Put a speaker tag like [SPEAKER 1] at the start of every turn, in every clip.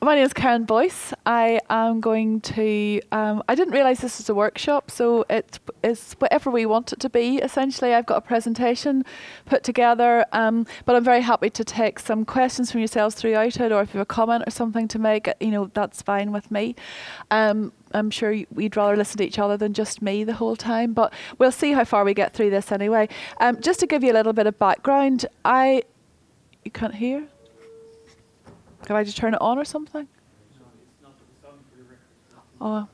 [SPEAKER 1] My name is Karen Boyce. I am going to, I didn't realise this was a workshop, so it's whatever we want it to be. Essentially, I've got a presentation put together, but I'm very happy to take some questions from yourselves throughout it, or if you have a comment or something to make, that's fine with me. I'm sure we'd rather listen to each other than just me the whole time, but we'll see how far we get through this anyway. Just to give you a little bit of background, you can't hear? Can I just turn it on or something? Oh,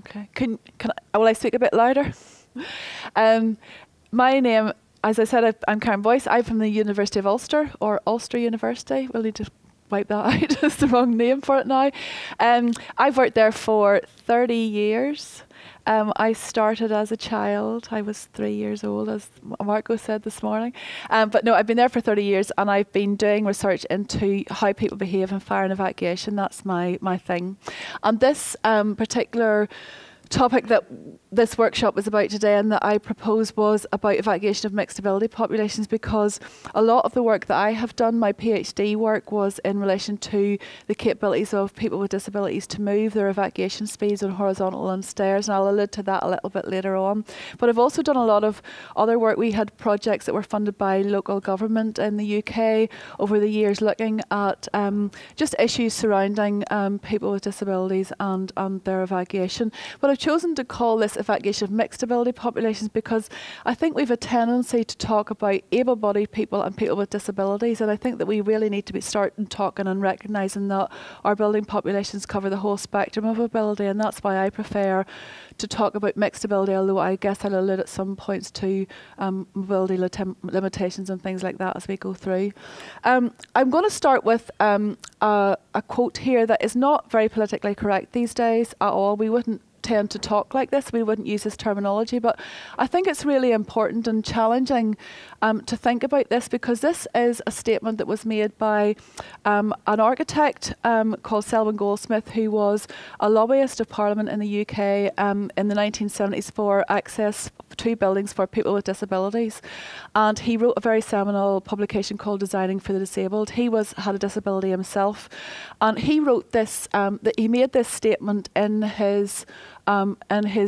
[SPEAKER 1] okay. Will I speak a bit louder? My name, as I said, I'm Karen Boyce. I'm from the University of Ulster, or Ulster University. We'll need to wipe that out. It's the wrong name for it now. I've worked there for 30 years. I started as a child. I was 3 years old, as Marco said this morning. But no, I've been there for 30 years, and I've been doing research into how people behave in fire and evacuation. That's my thing. And this particular topic that this workshop was about today and that I proposed was about evacuation of mixed ability populations, because a lot of the work that I have done, my PhD work, was in relation to the capabilities of people with disabilities to move, their evacuation speeds on horizontal and stairs, and I'll allude to that a little bit later on. But I've also done a lot of other work. We had projects that were funded by local government in the UK over the years looking at just issues surrounding people with disabilities and their evacuation. But I've chosen to call this evacuation of mixed ability populations because I think we've a tendency to talk about able-bodied people and people with disabilities, and I think that we really need to be starting talking and recognising that our building populations cover the whole spectrum of ability, and that's why I prefer to talk about mixed ability, although I guess I'll allude at some points to mobility limitations and things like that as we go through. I'm going to start with a quote here that is not very politically correct these days at all. We wouldn't tend to talk like this, we wouldn't use this terminology, but I think it's really important and challenging to think about this, because this is a statement that was made by an architect called Selwyn Goldsmith, who was a lobbyist of Parliament in the UK in the 1970s for access to buildings for people with disabilities, and he wrote a very seminal publication called Designing for the Disabled. He had a disability himself, and he wrote this, he made this statement in his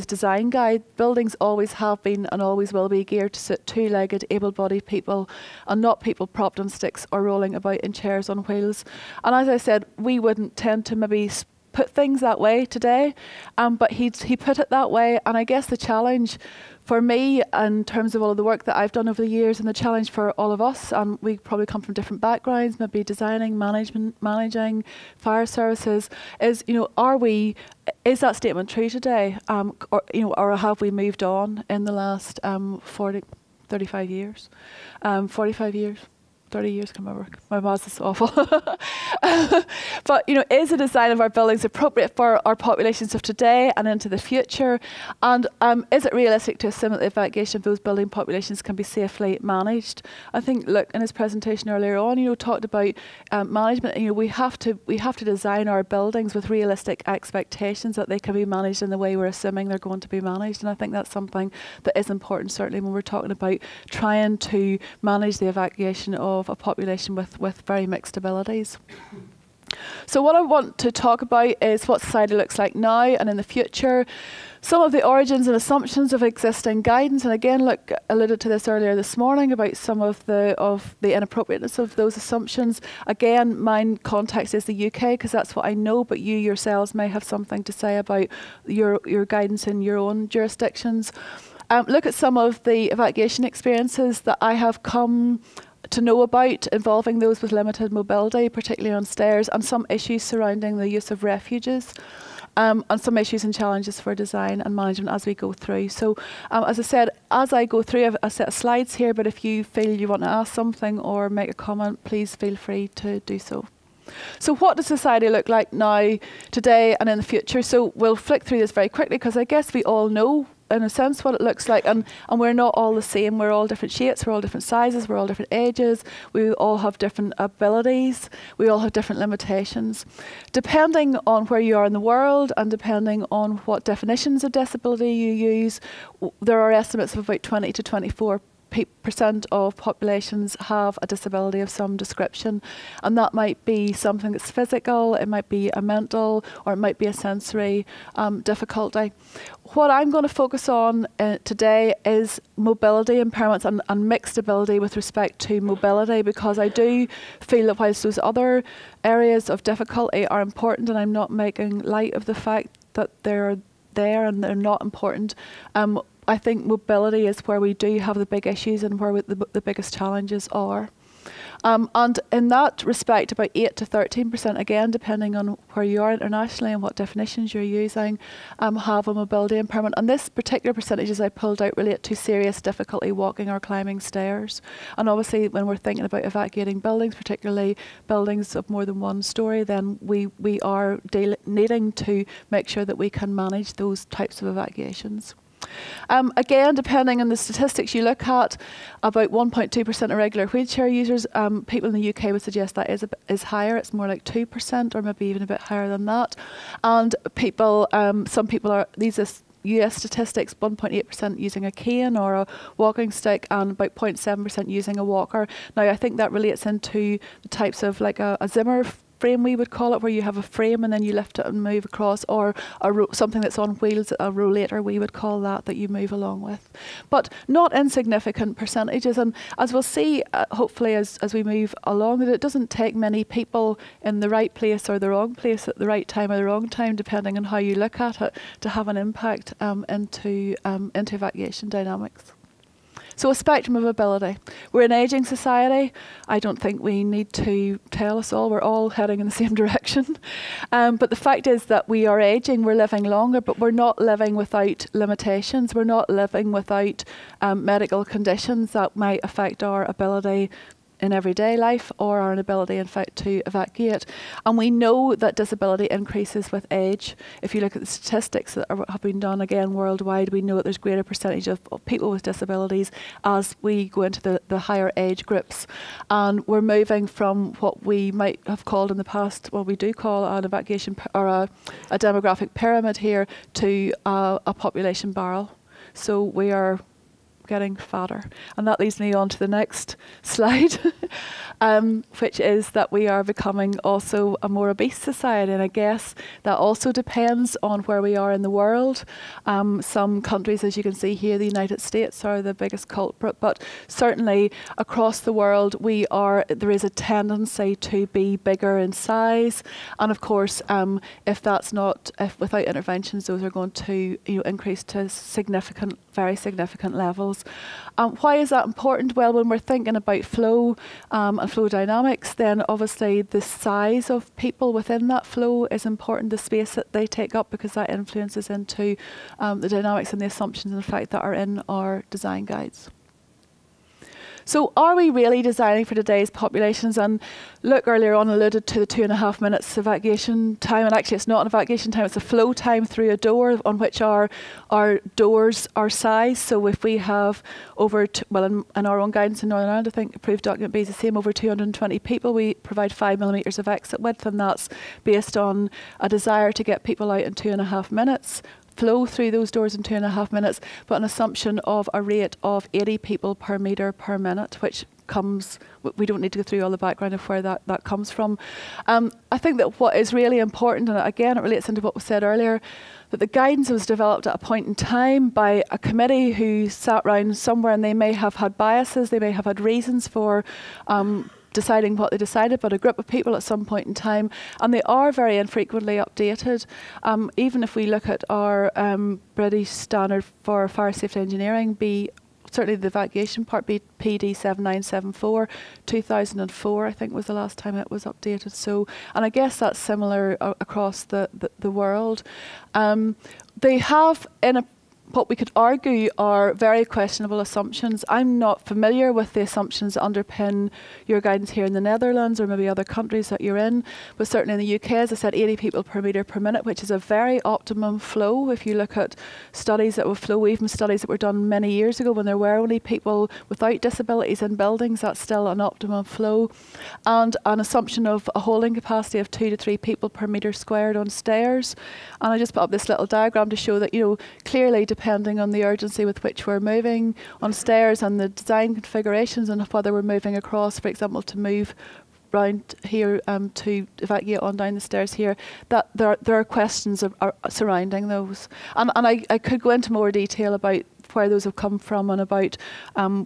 [SPEAKER 1] design guide: buildings always have been and always will be geared to suit two-legged, able-bodied people, and not people propped on sticks or rolling about in chairs on wheels. And as I said, we wouldn't tend to maybe put things that way today, but he put it that way. And I guess the challenge for me, in terms of all of the work that I've done over the years, and the challenge for all of us, and we probably come from different backgrounds, maybe designing, managing fire services, is, is that statement true today, or have we moved on in the last 35 years, 45 years? 30 years, can't remember. My maths is awful. But, is the design of our buildings appropriate for our populations of today and into the future? And is it realistic to assume that the evacuation of those building populations can be safely managed? I think Luke, in his presentation earlier on, talked about management. We have to design our buildings with realistic expectations that they can be managed in the way we're assuming they're going to be managed. And I think that's something that is important, certainly when we're talking about trying to manage the evacuation of a population with very mixed abilities. So what I want to talk about is what society looks like now and in the future, some of the origins and assumptions of existing guidance, and again, Luke alluded to this earlier this morning about some of the inappropriateness of those assumptions. Again, my context is the UK because that's what I know, but you yourselves may have something to say about your guidance in your own jurisdictions. Look at some of the evacuation experiences that I have come to know about involving those with limited mobility, particularly on stairs, and some issues surrounding the use of refuges, and some issues and challenges for design and management as we go through. So as I said, as I go through, I have a set of slides here, but if you feel you want to ask something or make a comment, please feel free to do so. So what does society look like now, today, and in the future? So we'll flick through this very quickly because I guess we all know in a sense what it looks like, and we're not all the same. We're all different shapes, we're all different sizes, we're all different ages, we all have different abilities, we all have different limitations. Depending on where you are in the world and depending on what definitions of disability you use, there are estimates of about 20 to 24 percent of populations have a disability of some description, and that might be something that's physical, it might be a mental, or it might be a sensory difficulty. What I'm going to focus on today is mobility impairments and mixed ability with respect to mobility, because I do feel that whilst those other areas of difficulty are important, and I'm not making light of the fact that they're there and they're not important, I think mobility is where we do have the big issues and where the biggest challenges are. And in that respect, about 8 to 13%, again, depending on where you are internationally and what definitions you're using, have a mobility impairment. And this particular percentages I pulled out relate to serious difficulty walking or climbing stairs. And obviously, when we're thinking about evacuating buildings, particularly buildings of more than one story, then we are needing to make sure that we can manage those types of evacuations. Again, depending on the statistics you look at, about 1.2% of regular wheelchair users, people in the UK would suggest that is higher. It's more like 2% or maybe even a bit higher than that. And people, some people are, these are US statistics, 1.8% using a cane or a walking stick and about 0.7% using a walker. Now, I think that relates into the types of like a Zimmer frame, we would call it, where you have a frame and then you lift it and move across, or something that's on wheels, a rollator, we would call that you move along with. But not insignificant percentages, and as we'll see, hopefully as we move along, that it doesn't take many people in the right place or the wrong place at the right time or the wrong time, depending on how you look at it, to have an impact into evacuation dynamics. So a spectrum of ability. We're an ageing society. I don't think we need to tell us all. We're all heading in the same direction. But the fact is that we are ageing, we're living longer, but we're not living without limitations. We're not living without medical conditions that might affect our ability in everyday life or our inability, in fact, to evacuate. And we know that disability increases with age. If you look at the statistics that have been done again worldwide, we know that there's greater percentage of people with disabilities as we go into the higher age groups. And we're moving from what we might have called in the past, well, we do call an evacuation or a demographic pyramid here, to a population barrel. So we are getting fatter. And that leads me on to the next slide, which is that we are becoming also a more obese society. And I guess that also depends on where we are in the world. Some countries, as you can see here, the United States are the biggest culprit, but certainly across the world, there is a tendency to be bigger in size. And of course, if without interventions, those are going to increase to very significant levels. Why is that important? Well, when we're thinking about flow and flow dynamics, then obviously the size of people within that flow is important, the space that they take up, because that influences into the dynamics and the assumptions, in fact, that are in our design guides. So are we really designing for today's populations? And Luke earlier on alluded to the 2.5 minutes evacuation time, and actually it's not an evacuation time, it's a flow time through a door on which our doors are sized. So if we have in our own guidance in Northern Ireland, I think approved document B is the same, over 220 people, we provide 5 millimetres of exit width, and that's based on a desire to get people out in 2.5 minutes. Flow through those doors in 2.5 minutes, but an assumption of a rate of 80 people per metre per minute, which comes, we don't need to go through all the background of where that comes from. I think that what is really important, and again it relates into what was said earlier, that the guidance was developed at a point in time by a committee who sat around somewhere, and they may have had biases, they may have had reasons for deciding what they decided, but a group of people at some point in time, and they are very infrequently updated. Even if we look at our British standard for fire safety engineering, certainly the evacuation part, PD 7974, 2004 I think was the last time it was updated. So, and I guess that's similar across the world. They have what we could argue are very questionable assumptions. I'm not familiar with the assumptions that underpin your guidance here in the Netherlands or maybe other countries that you're in, but certainly in the UK, as I said, 80 people per metre per minute, which is a very optimum flow. If you look at studies that will flow, even studies that were done many years ago when there were only people without disabilities in buildings, that's still an optimum flow. And an assumption of a holding capacity of 2 to 3 people per metre squared on stairs. And I just put up this little diagram to show that, clearly, depending on the urgency with which we're moving on stairs and the design configurations and whether we're moving across, for example, to move round here to evacuate on down the stairs here, that there are questions are surrounding those. And I could go into more detail about where those have come from and about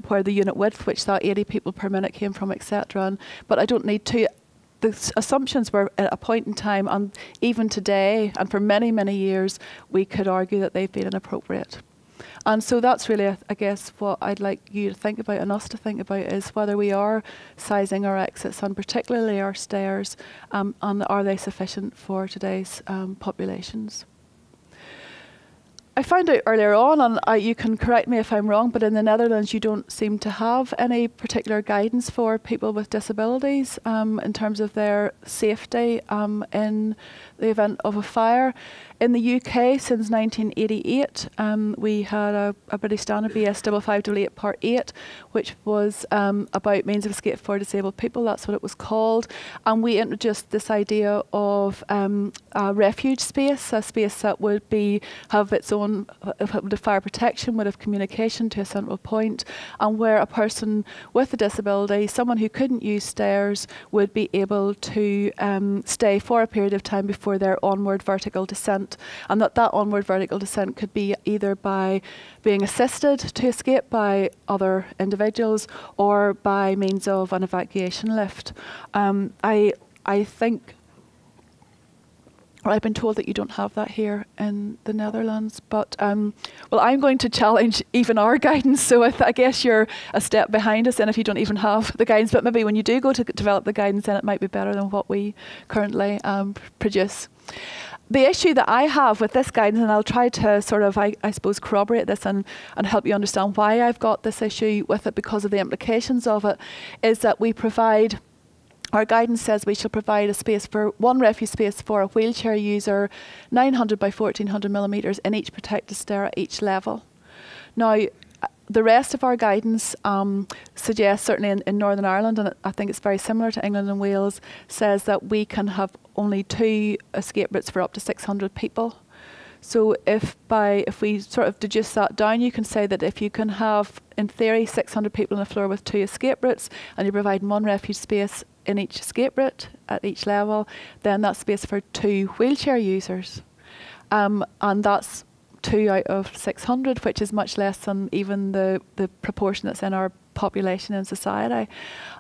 [SPEAKER 1] where the unit width, which that 80 people per minute came from, etc. But I don't need to. The assumptions were at a point in time, and even today, and for many, many years, we could argue that they've been inappropriate. And so that's really, I guess, what I'd like you to think about and us to think about is whether we are sizing our exits and particularly our stairs, and are they sufficient for today's populations. I found out earlier on, and you can correct me if I'm wrong, but in the Netherlands you don't seem to have any particular guidance for people with disabilities in terms of their safety in the event of a fire. In the UK, since 1988, we had a British Standard BS 5588 Part 8, which was about means of escape for disabled people. That's what it was called. And we introduced this idea of a refuge space, a space that would have its own fire protection, would have communication to a central point, and where a person with a disability, someone who couldn't use stairs, would be able to stay for a period of time before their onward vertical descent. And that onward vertical descent could be either by being assisted to escape by other individuals or by means of an evacuation lift. I think, or I've been told that you don't have that here in the Netherlands, but well, I'm going to challenge even our guidance, so I guess you're a step behind us, and if you don't even have the guidance, but maybe when you do go to develop the guidance, then it might be better than what we currently produce. The issue that I have with this guidance, and I'll try to sort of, I suppose, corroborate this and help you understand why I've got this issue with it because of the implications of it, is that we provide, our guidance says we shall provide a space for one refuge space for a wheelchair user, 900 by 1400 millimetres in each protected stair at each level. Now, the rest of our guidance suggests, certainly in Northern Ireland, and I think it's very similar to England and Wales, says that we can have only 2 escape routes for up to 600 people. So if we sort of deduce that down, you can say that if you can have, in theory, 600 people on the floor with 2 escape routes, and you're providing 1 refuge space in each escape route at each level, then that's space for 2 wheelchair users. And that's 2 out of 600, which is much less than even the proportion that's in our population in society.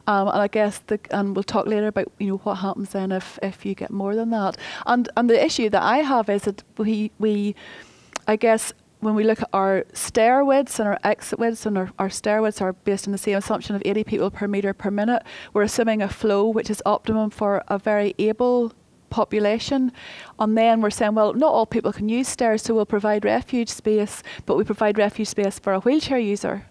[SPEAKER 1] And I guess, and we'll talk later about what happens then if you get more than that. And the issue that I have is that I guess, when we look at our stair widths and our exit widths, and our stair widths are based on the same assumption of 80 people per metre per minute, we're assuming a flow which is optimum for a very able population, and then we're saying, well, not all people can use stairs, so we'll provide refuge space, but we provide refuge space for a wheelchair user.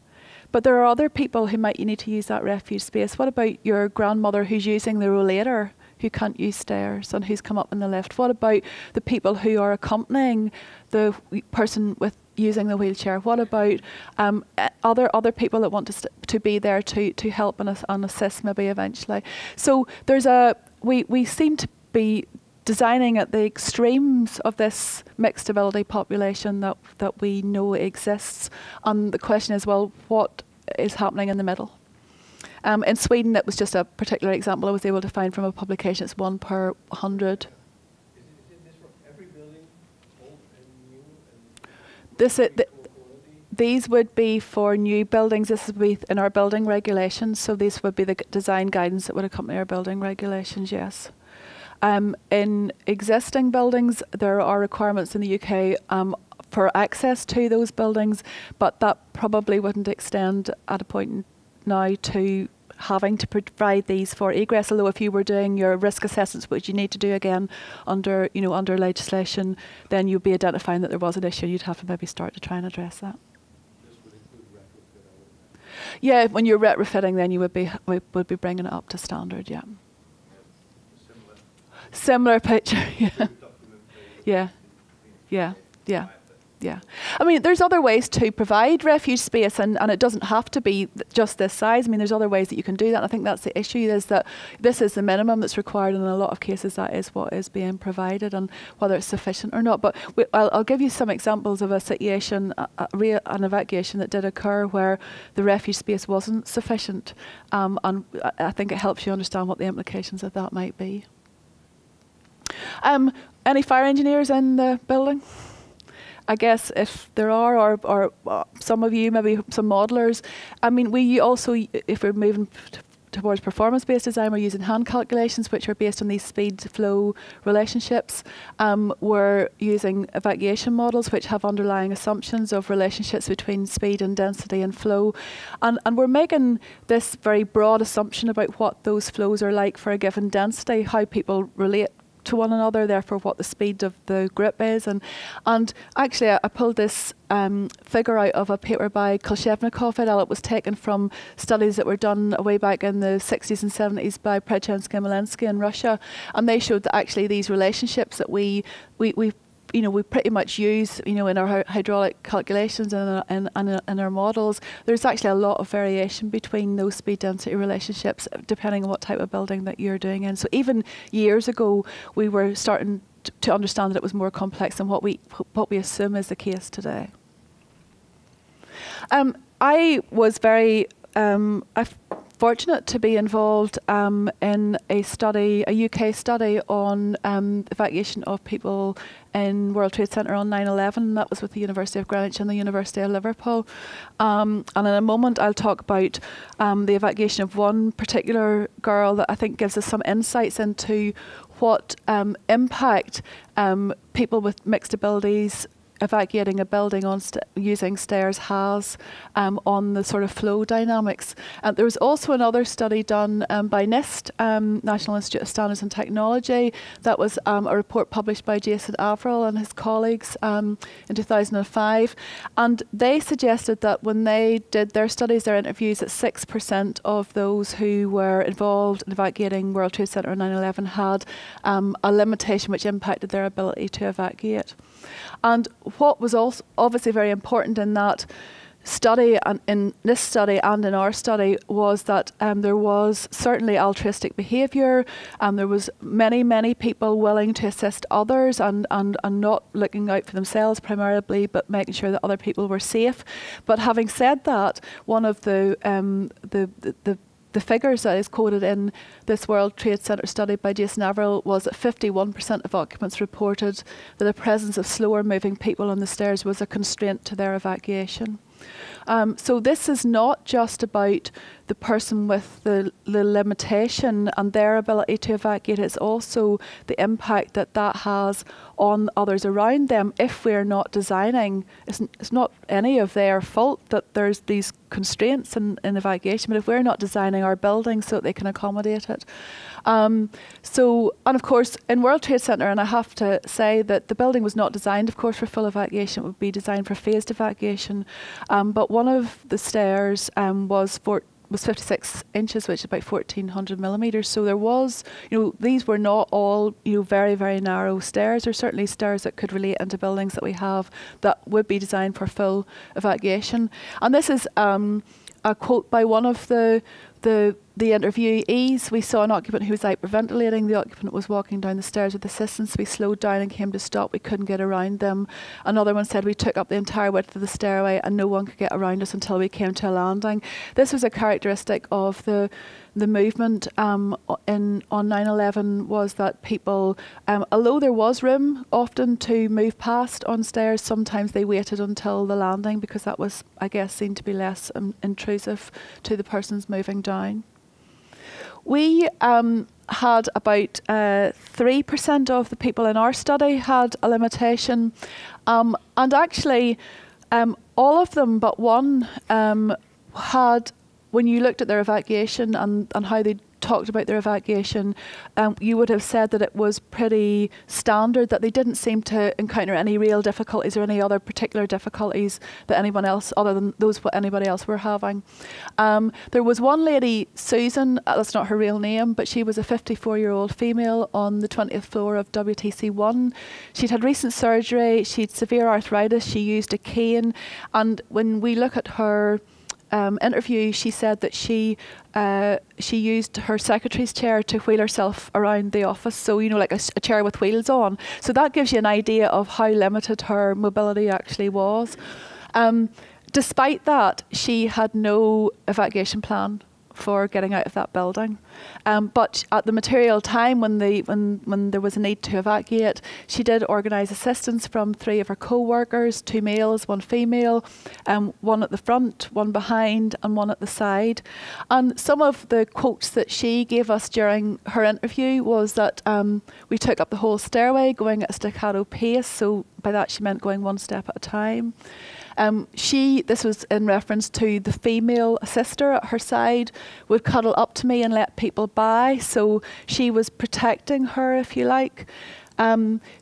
[SPEAKER 1] But there are other people who might need to use that refuge space. What about your grandmother who's using the rollator, who can't use stairs and who's come up in the lift? What about the people who are accompanying the person with using the wheelchair? What about other people that want to be there to help and assist maybe eventually? So there's we seem to be designing at the extremes of this mixed ability population that we know exists. And the question is, well, what is happening in the middle? In Sweden, that was just a particular example I was able to find from a publication. It's 1 per 100.
[SPEAKER 2] Is this for every building, old and new?
[SPEAKER 1] These would be for new buildings. This would be in our building regulations. So these would be the design guidance that would accompany our building regulations, yes. In existing buildings, there are requirements in the UK for access to those buildings, but that probably wouldn't extend at a point now to having to provide these for egress. Although if you were doing your risk assessments, which you need to do again under legislation, then you'd be identifying that there was an issue. You'd have to maybe start to try and address that.
[SPEAKER 2] This would include retrofit, I would imagine.
[SPEAKER 1] Yeah, when you're retrofitting, then you would be bringing it up to standard. Yeah. Similar picture. Yeah. Yeah. Yeah. Yeah. Yeah. I mean, there's other ways to provide refuge space, and it doesn't have to be just this size. I mean, there's other ways that you can do that. And I think that's the issue, is that this is the minimum that's required, and in a lot of cases that is what is being provided, and whether it's sufficient or not. But I'll give you some examples of a situation, an evacuation that did occur where the refuge space wasn't sufficient. And I think it helps you understand what the implications of that might be. Any fire engineers in the building? I guess if there are, or some of you, maybe some modelers. I mean, we also, if we're moving towards performance-based design, we're using hand calculations, which are based on these speed-flow relationships. We're using evacuation models, which have underlying assumptions of relationships between speed and density and flow. And we're making this very broad assumption about what those flows are like for a given density, how people relate to one another, therefore what the speed of the grip is. And actually I pulled this figure out of a paper by Kolshevnikov et al. It was taken from studies that were done way back in the 60s and 70s by Prechensky and Malensky in Russia, and they showed that actually these relationships that we pretty much use, in our hydraulic calculations and in our models, there's actually a lot of variation between those speed density relationships depending on what type of building that you're doing in. So even years ago, we were starting to understand that it was more complex than what we assume is the case today. I was very fortunate to be involved in a UK study on evacuation of people in World Trade Centre on 9/11. That was with the University of Greenwich and the University of Liverpool. And in a moment I'll talk about the evacuation of one particular girl that I think gives us some insights into what impact people with mixed abilities evacuating a building on using stairs has on the sort of flow dynamics. There was also another study done by NIST, National Institute of Standards and Technology. That was a report published by Jason Averill and his colleagues in 2005. And they suggested that when they did their studies, their interviews, that 6% of those who were involved in evacuating World Trade Centre on 9/11 had a limitation which impacted their ability to evacuate. And what was also obviously very important in that study, and in this study and in our study, was that there was certainly altruistic behaviour. There was many people willing to assist others and not looking out for themselves primarily, but making sure that other people were safe. But having said that, one of the figures that is quoted in this World Trade Centre study by Jason Averill was that 51% of occupants reported that the presence of slower moving people on the stairs was a constraint to their evacuation. So this is not just about the person with the limitation and their ability to evacuate, it's also the impact that that has on others around them if we're not designing. It's not any of their fault that there's these constraints in evacuation, but if we're not designing our buildings so that they can accommodate it. And of course, in World Trade Centre, and I have to say that the building was not designed, of course, for full evacuation. It would be designed for phased evacuation. But one of the stairs was 56 inches, which is about 1,400 millimetres. So there was, these were not all, very, very narrow stairs. There's certainly stairs that could relate into buildings that we have that would be designed for full evacuation. And this is a quote by one of the interviewees. We saw an occupant who was hyperventilating. The occupant was walking down the stairs with assistance. We slowed down and came to stop. We couldn't get around them. Another one said we took up the entire width of the stairway and no one could get around us until we came to a landing. This was a characteristic of the movement on 9/11, was that people, although there was room often to move past on stairs, sometimes they waited until the landing because that was, I guess, seen to be less intrusive to the persons moving down. We had about 3% of the people in our study had a limitation, and actually all of them but one had, when you looked at their evacuation and how they talked about their evacuation, you would have said that it was pretty standard, that they didn't seem to encounter any real difficulties or any other particular difficulties that anyone else, other than those what anybody else were having. There was one lady, Susan, that's not her real name, but she was a 54-year-old female on the 20th floor of WTC1. She'd had recent surgery, she'd severe arthritis, she used a cane, and when we look at her interview, she said that she used her secretary's chair to wheel herself around the office, so like a chair with wheels on. So that gives you an idea of how limited her mobility actually was. Despite that, she had no evacuation plan for getting out of that building. But at the material time when there was a need to evacuate, she did organise assistance from 3 of her co-workers, 2 males, 1 female, 1 at the front, 1 behind and 1 at the side. And some of the quotes that she gave us during her interview was that we took up the whole stairway going at a staccato pace, so by that she meant going 1 step at a time. This was in reference to the female assister at her side, would cuddle up to me and let people by, so she was protecting her, if you like.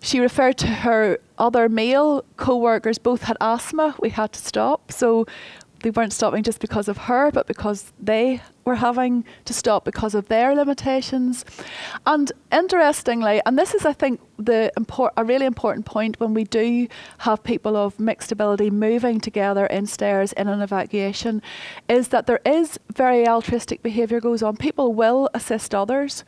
[SPEAKER 1] She referred to her other male co-workers, both had asthma, we had to stop, so they weren't stopping just because of her, but because they were having to stop because of their limitations. And interestingly, and this is, I think, a really important point when we do have people of mixed ability moving together in stairs in an evacuation, is that there is very altruistic behaviour goes on. People will assist others.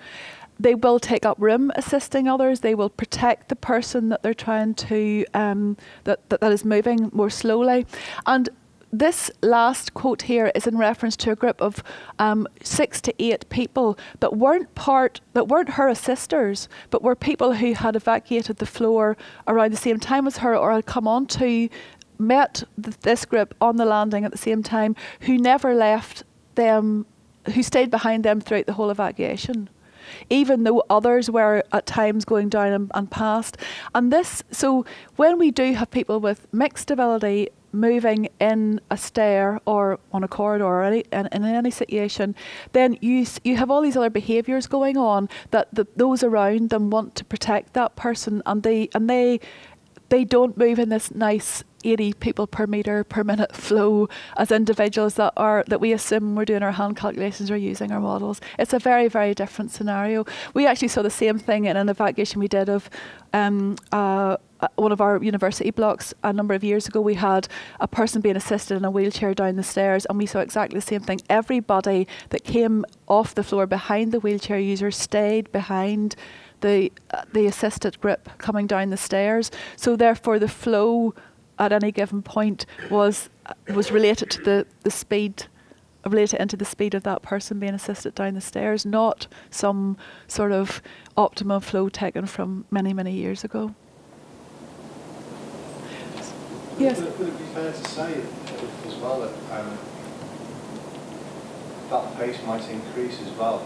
[SPEAKER 1] They will take up room assisting others. They will protect the person that they're trying to, that is moving more slowly. And this last quote here is in reference to a group of 6 to 8 people that weren't her assisters, but were people who had evacuated the floor around the same time as her or had come on to, met this group on the landing at the same time, who never left them, who stayed behind them throughout the whole evacuation, even though others were at times going down and past. And this, so when we do have people with mixed ability moving in a stair or on a corridor or in any situation, then you have all these other behaviours going on that those around them want to protect that person, and they don't move in this nice 80 people per metre per minute flow as individuals that we assume we're doing our hand calculations or using our models. It's a very, very different scenario. We actually saw the same thing in an evacuation we did of one of our university blocks a number of years ago. We had a person being assisted in a wheelchair down the stairs, and we saw exactly the same thing. Everybody that came off the floor behind the wheelchair user stayed behind the assisted group coming down the stairs. So therefore the flow at any given point was related to the speed, related into the speed of that person being assisted down the stairs, not some sort of optimum flow taken from many, many years ago. Yes.
[SPEAKER 3] Would it be fair to say as well that that pace might increase as well?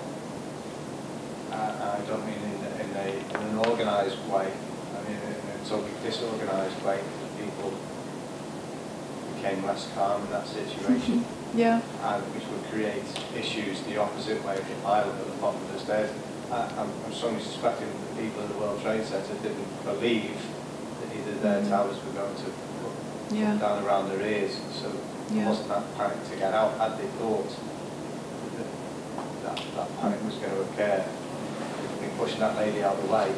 [SPEAKER 3] I don't mean in an organised way. I mean in a totally disorganised way. People became less calm in that situation.
[SPEAKER 1] Yeah.
[SPEAKER 3] And which would create issues the opposite way of the pilot at the bottom of the stairs. I'm strongly suspecting that the people at the World Trade Centre didn't believe that either their towers were going to put down around their ears, so there wasn't that panic to get out. Had they thought that panic was going to occur, they'd be pushing that lady out of the way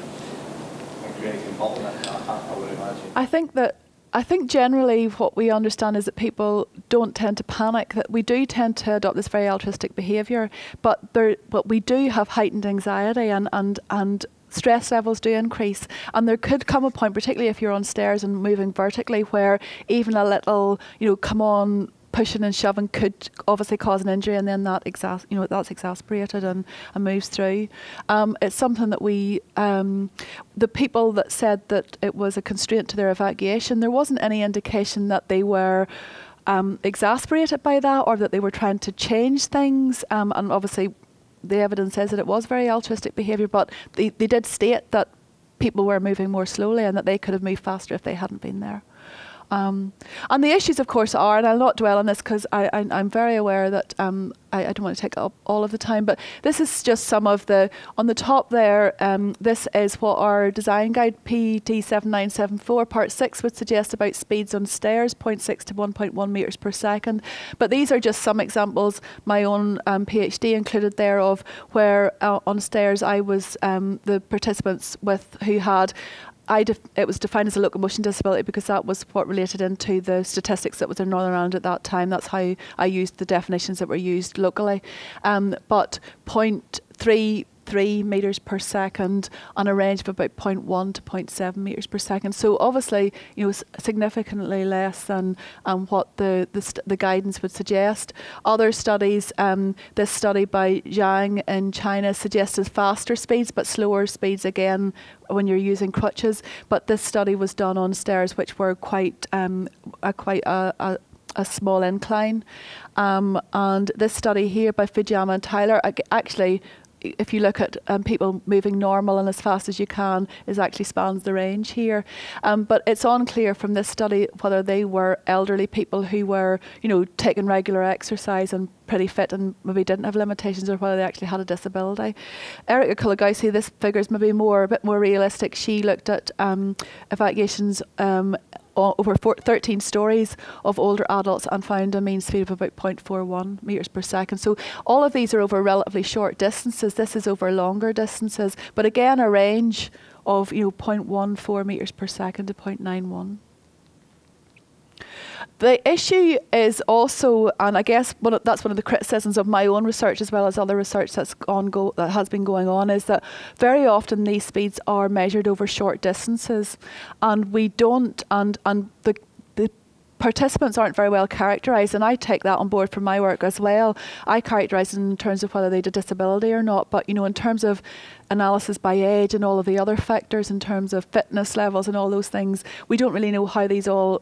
[SPEAKER 3] and creating bottlenecks, I would imagine.
[SPEAKER 1] I think generally what we understand is that people don't tend to panic, that we do tend to adopt this very altruistic behaviour, but we do have heightened anxiety and stress levels do increase, and there could come a point, particularly if you're on stairs and moving vertically, where even a little, come on, pushing and shoving could obviously cause an injury, and then that's exasperated and moves through. It's something that the people that said that it was a constraint to their evacuation, there wasn't any indication that they were exasperated by that or that they were trying to change things, and obviously the evidence says that it was very altruistic behaviour, but they did state that people were moving more slowly and that they could have moved faster if they hadn't been there. And the issues, of course, are, and I'll not dwell on this because I'm very aware that I don't want to take up all of the time, but this is just some of the, on the top there, this is what our design guide PT7974 part 6 would suggest about speeds on stairs, 0.6 to 1.1 metres per second. But these are just some examples, my own PhD included there, of where on stairs I was the participants with who had it was defined as a locomotion disability because that was what related into the statistics that was in Northern Ireland at that time. That's how I used the definitions that were used locally. But 0.33 metres per second on a range of about 0.1 to 0.7 metres per second. So obviously, you know, significantly less than what the guidance would suggest. Other studies, this study by Zhang in China suggested faster speeds, but slower speeds again when you're using crutches. But this study was done on stairs, which were quite a small incline. And this study here by Fujiyama and Tyler, actually, if you look at people moving normal and as fast as you can, it actually spans the range here. But it's unclear from this study whether they were elderly people who were, you know, taking regular exercise and pretty fit and maybe didn't have limitations, or whether they actually had a disability. Erica Kulagowski, this figure is maybe a bit more realistic. She looked at evacuations over 13 stories of older adults and found a mean speed of about 0.41 metres per second. So all of these are over relatively short distances. This is over longer distances, but again a range of 0.14 metres per second to 0.91. The issue is also, and I guess that's one of the criticisms of my own research as well as other research that has been going on, is that very often these speeds are measured over short distances, and we don't, and the participants aren't very well characterised, and I take that on board for my work as well. I characterise in terms of whether they had a disability or not, but in terms of analysis by age and all of the other factors, in terms of fitness levels and all those things, we don't really know how these all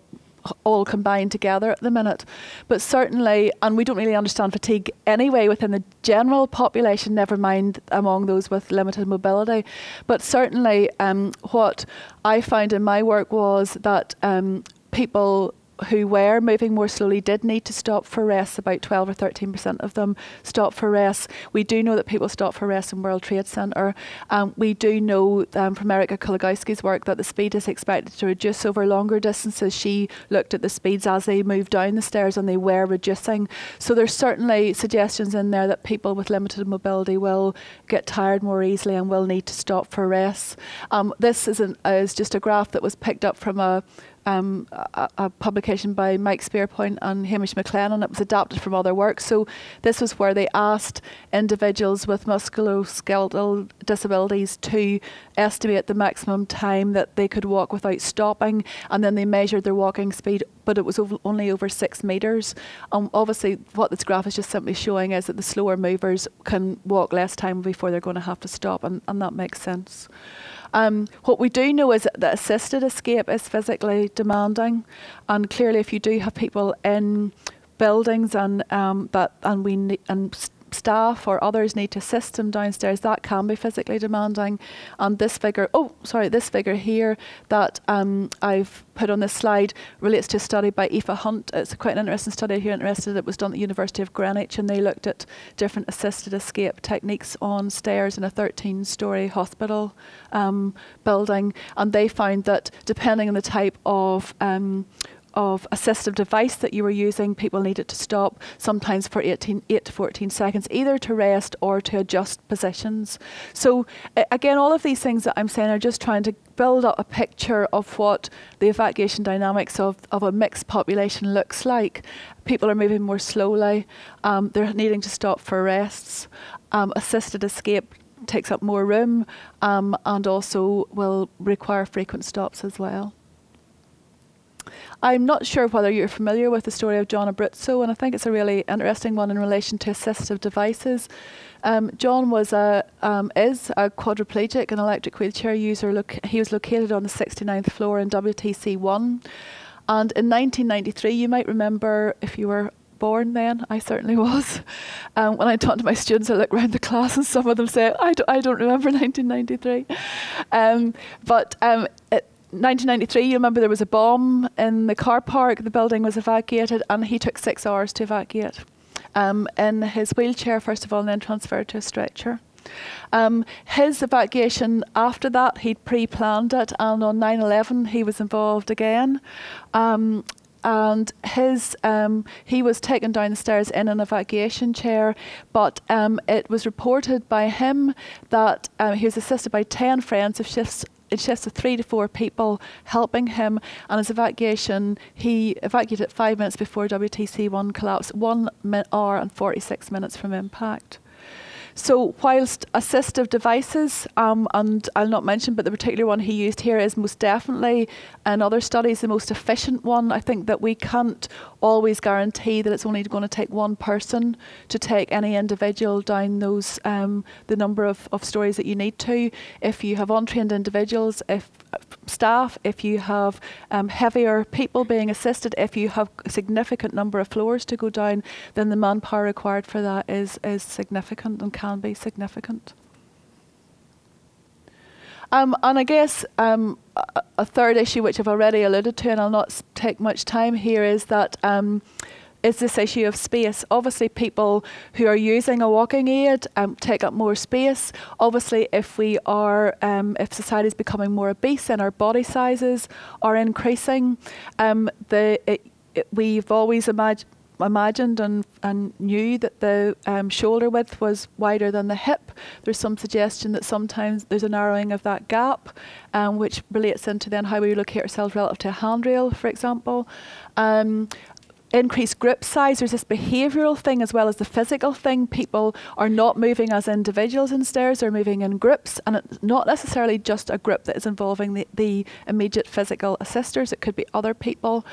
[SPEAKER 1] combine together at the minute. But certainly, and we don't really understand fatigue anyway within the general population, never mind among those with limited mobility. But certainly what I found in my work was that people who were moving more slowly did need to stop for rest. About 12 or 13% of them stopped for rest. We do know that people stop for rest in World Trade Center. We do know from Erica Kulagowski's work that the speed is expected to reduce over longer distances. She looked at the speeds as they moved down the stairs, and they were reducing. So there's certainly suggestions in there that people with limited mobility will get tired more easily and will need to stop for rest. This is just a graph that was picked up from a publication by Mike Spearpoint and Hamish McLennan, and it was adapted from other work. So this was where they asked individuals with musculoskeletal disabilities to estimate the maximum time that they could walk without stopping, and then they measured their walking speed, but it was only over 6 metres. Obviously what this graph is just simply showing is that the slower movers can walk less time before they're going to have to stop, and that makes sense. What we do know is that assisted escape is physically demanding, and clearly if you do have people in buildings and staff or others need to assist them downstairs, that can be physically demanding. And this figure, this figure here that I've put on this slide relates to a study by Aoife Hunt. It's quite an interesting study if you're interested. It was done at the University of Greenwich, and they looked at different assisted escape techniques on stairs in a 13-storey hospital building, and they found that depending on the type of assistive device that you were using, people needed to stop sometimes for 8 to 14 seconds, either to rest or to adjust positions. So again, all of these things that I'm saying are just trying to build up a picture of what the evacuation dynamics of a mixed population looks like. People are moving more slowly, they're needing to stop for rests, assisted escape takes up more room, and also will require frequent stops as well. I'm not sure whether you're familiar with the story of Jonah Britt Sue, and I think it's a really interesting one in relation to assistive devices. John is a quadriplegic and electric wheelchair user. He was located on the 69th floor in WTC1. And in 1993, you might remember, if you were born then, I certainly was. When I talk to my students, I look around the class and some of them say, I don't remember 1993. 1993, you remember there was a bomb in the car park, the building was evacuated, and he took 6 hours to evacuate. In his wheelchair, first of all, and then transferred to a stretcher. His evacuation after that, he'd pre-planned it, and on 9/11 he was involved again. And he was taken down the stairs in an evacuation chair, but it was reported by him that he was assisted by 10 friends in shifts of 3 to 4 people helping him, and his evacuation, he evacuated 5 minutes before WTC-1 collapsed, 1 hour and 46 minutes from impact. So whilst assistive devices, and I'll not mention, but the particular one he used here is most definitely, in other studies, the most efficient one. I think that we can't always guarantee that it's only going to take one person to take any individual down those, the number of stories that you need to. If you have untrained individuals, if staff, if you have heavier people being assisted, if you have a significant number of floors to go down, then the manpower required for that is significant and can be significant. And I guess a third issue, which I've already alluded to, and I'll not take much time here, is that is this issue of space. Obviously, people who are using a walking aid take up more space. Obviously, if we are, if society is becoming more obese and our body sizes are increasing, we've always imagined and knew that the shoulder width was wider than the hip. There's some suggestion that sometimes there's a narrowing of that gap, which relates into then how we locate ourselves relative to a handrail, for example. Increased grip size, there's this behavioural thing as well as the physical thing. People are not moving as individuals in stairs, they're moving in groups, and it's not necessarily just a group that is involving the immediate physical assisters. It could be other people.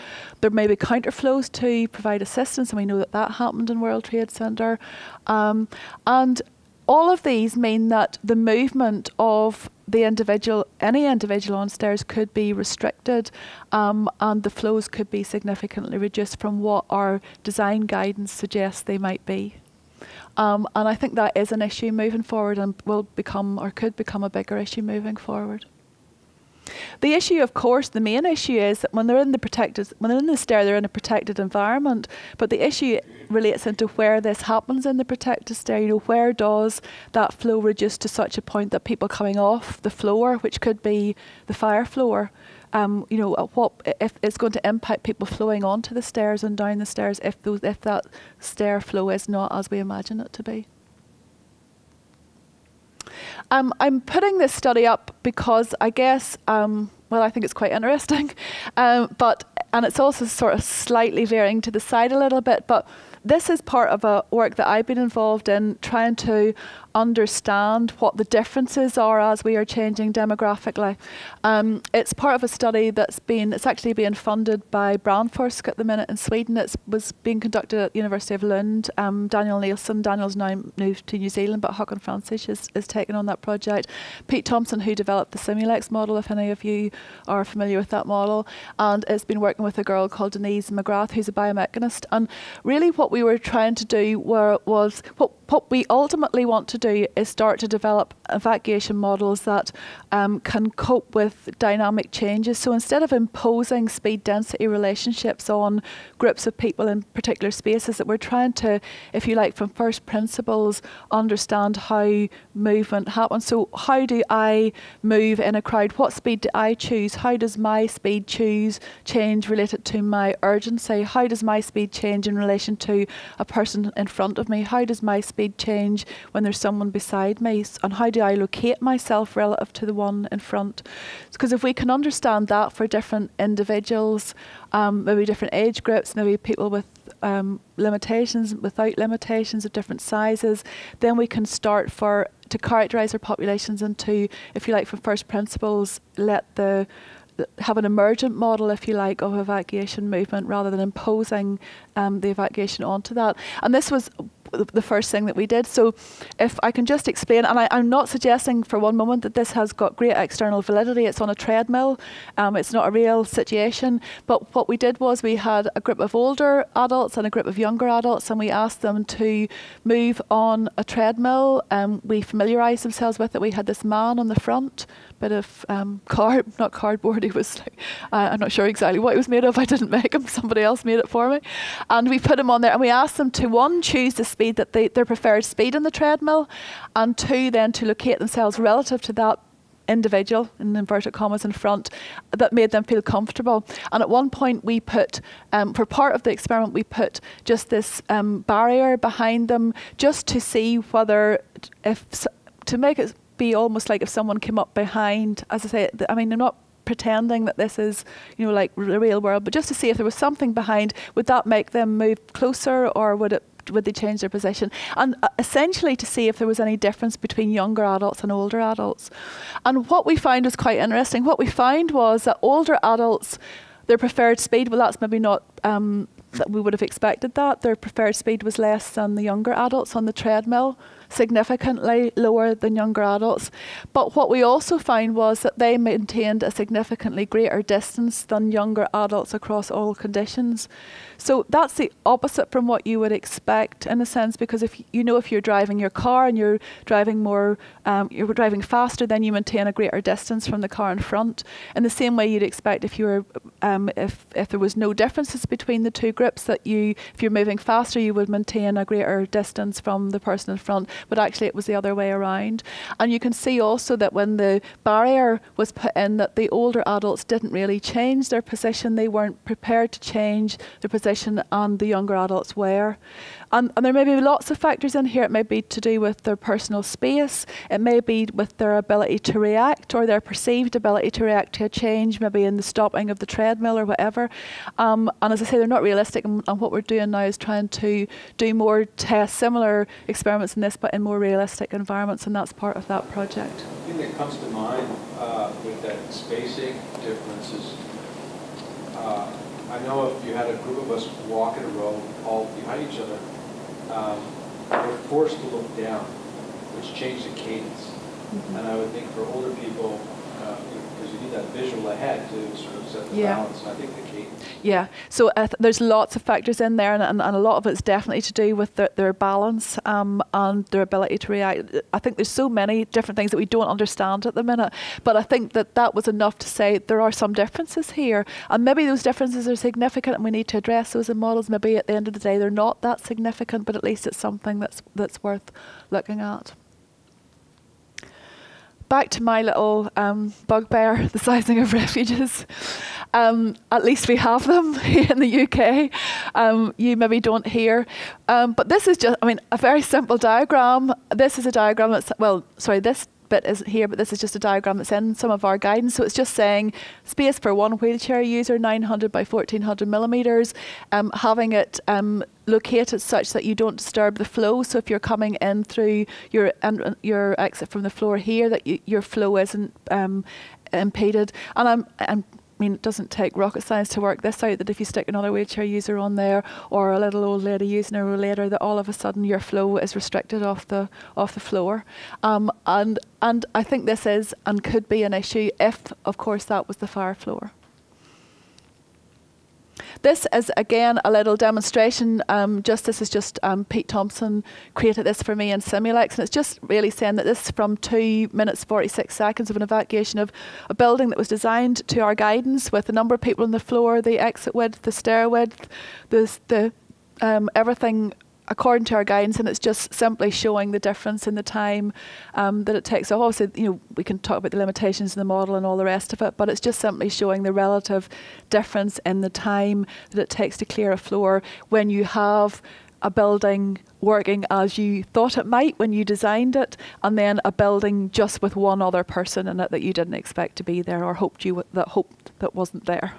[SPEAKER 1] There may be counterflows to provide assistance, and we know that that happened in World Trade Center. And all of these mean that the movement of the individual, any individual on stairs, could be restricted, and the flows could be significantly reduced from what our design guidance suggests they might be. And I think that is an issue moving forward, and will become, or could become, a bigger issue moving forward. The issue, of course, the main issue is that when they're in the stair, they're in a protected environment. But the issue relates into where this happens in the protected stair. You know, where does that flow reduce to such a point that people coming off the floor, which could be the fire floor, you know, what if it's going to impact people flowing onto the stairs and down the stairs if that stair flow is not as we imagine it to be. I'm putting this study up because I guess, well, I think it's quite interesting, and it's also sort of slightly veering to the side a little bit, but this is part of a work that I've been involved in, trying to understand what the differences are as we are changing demographically. It's part of a study it's actually being funded by Brandforsk at the minute in Sweden. It was being conducted at the University of Lund. Daniel's now moved to New Zealand, but Håkon Francis is taking on that project. Pete Thompson, who developed the Simulex model, if any of you are familiar with that model, and it's been working with a girl called Denise McGrath, who's a biomechanist. And really what we were trying to do was what we ultimately want to do is start to develop evacuation models that can cope with dynamic changes. So instead of imposing speed density relationships on groups of people in particular spaces, that we're trying to, if you like, from first principles, understand how movement happens. So how do I move in a crowd? What speed do I choose? How does my speed change related to my urgency? How does my speed change in relation to a person in front of me? How does my speed change when there's someone beside me? And how do I locate myself relative to the one in front? Because if we can understand that for different individuals, maybe different age groups, maybe people with limitations, without limitations of different sizes, then we can start to characterise our populations into, if you like, from first principles, have an emergent model, if you like, of evacuation movement rather than imposing the evacuation onto that. And this was the first thing that we did. So if I can just explain, and I'm not suggesting for one moment that this has got great external validity. It's on a treadmill. It's not a real situation. But what we did was we had a group of older adults and a group of younger adults, and we asked them to move on a treadmill. We familiarised themselves with it. We had this man on the front, bit of not cardboard. He was like, I'm not sure exactly what he was made of. I didn't make him. Somebody else made it for me. And we put him on there, and we asked them to, one, choose the speed that their preferred speed on the treadmill, and two, then to locate themselves relative to that individual, in inverted commas, in front, that made them feel comfortable. And at one point we put, for part of the experiment, we put just this barrier behind them, just to see whether, to make it be almost like if someone came up behind, as I say, I mean, I'm not pretending that this is, like the real world, but just to see if there was something behind, would that make them move closer, or would they change their position? And essentially to see if there was any difference between younger adults and older adults. And what we found was quite interesting. What we found was that older adults, their preferred speed, well, that's maybe not that we would have expected that. Their preferred speed was less than the younger adults on the treadmill, significantly lower than younger adults. But what we also found was that they maintained a significantly greater distance than younger adults across all conditions. So that's the opposite from what you would expect, in a sense, because if you're driving your car and you're driving more, you're driving faster, then you maintain a greater distance from the car in front. In the same way you'd expect if you were, if there was no differences between the two groups, that if you're moving faster, you would maintain a greater distance from the person in front. But actually it was the other way around. And you can see also that when the barrier was put in, that the older adults didn't really change their position. They weren't prepared to change their position, and the younger adults were. And there may be lots of factors in here. It may be to do with their personal space. It may be with their ability to react, or their perceived ability to react to a change, maybe in the stopping of the treadmill or whatever. And as I say, they're not realistic. And what we're doing now is trying to do more tests, similar experiments in this, but in more realistic environments. And that's part of that project.
[SPEAKER 2] The thing that comes to mind with that spacing difference is, I know if you had a group of us walk in a row all behind each other, we're forced to look down, which changed the cadence. Mm-hmm. And I would think for older people, because you need that visual ahead to sort of set the balance, and I think the cadence.
[SPEAKER 1] Yeah, so there's lots of factors in there, and a lot of it's definitely to do with their balance and their ability to react. I think there's so many different things that we don't understand at the minute, but I think that was enough to say there are some differences here, and maybe those differences are significant and we need to address those in models. Maybe at the end of the day they're not that significant, but at least it's something that's worth looking at. Back to my little bugbear, the sizing of refuges. At least we have them in the UK. You maybe don't hear. But this is just, a very simple diagram. This is a diagram that's, this bit isn't here, but this is just a diagram that's in some of our guidance. So it's just saying space for one wheelchair user, 900 by 1400 millimetres, having it located such that you don't disturb the flow. So if you're coming in through your exit from the floor here, that your flow isn't impeded. And it doesn't take rocket science to work this out, that if you stick another wheelchair user on there, or a little old lady using a rollator, that all of a sudden your flow is restricted off the floor. And I think this is and could be an issue if, of course, that was the fire floor. This is again a little demonstration. This is just Pete Thompson created this for me in Simulex, and it's just really saying that this is from 2 minutes 46 seconds of an evacuation of a building that was designed to our guidance, with the number of people on the floor, the exit width, the stair width, the everything according to our guidance, and it's just simply showing the difference in the time that it takes. So obviously, we can talk about the limitations in the model and all the rest of it, but it's just simply showing the relative difference in the time that it takes to clear a floor when you have a building working as you thought it might when you designed it, and then a building just with one other person in it that you didn't expect to be there, or hoped that wasn't there.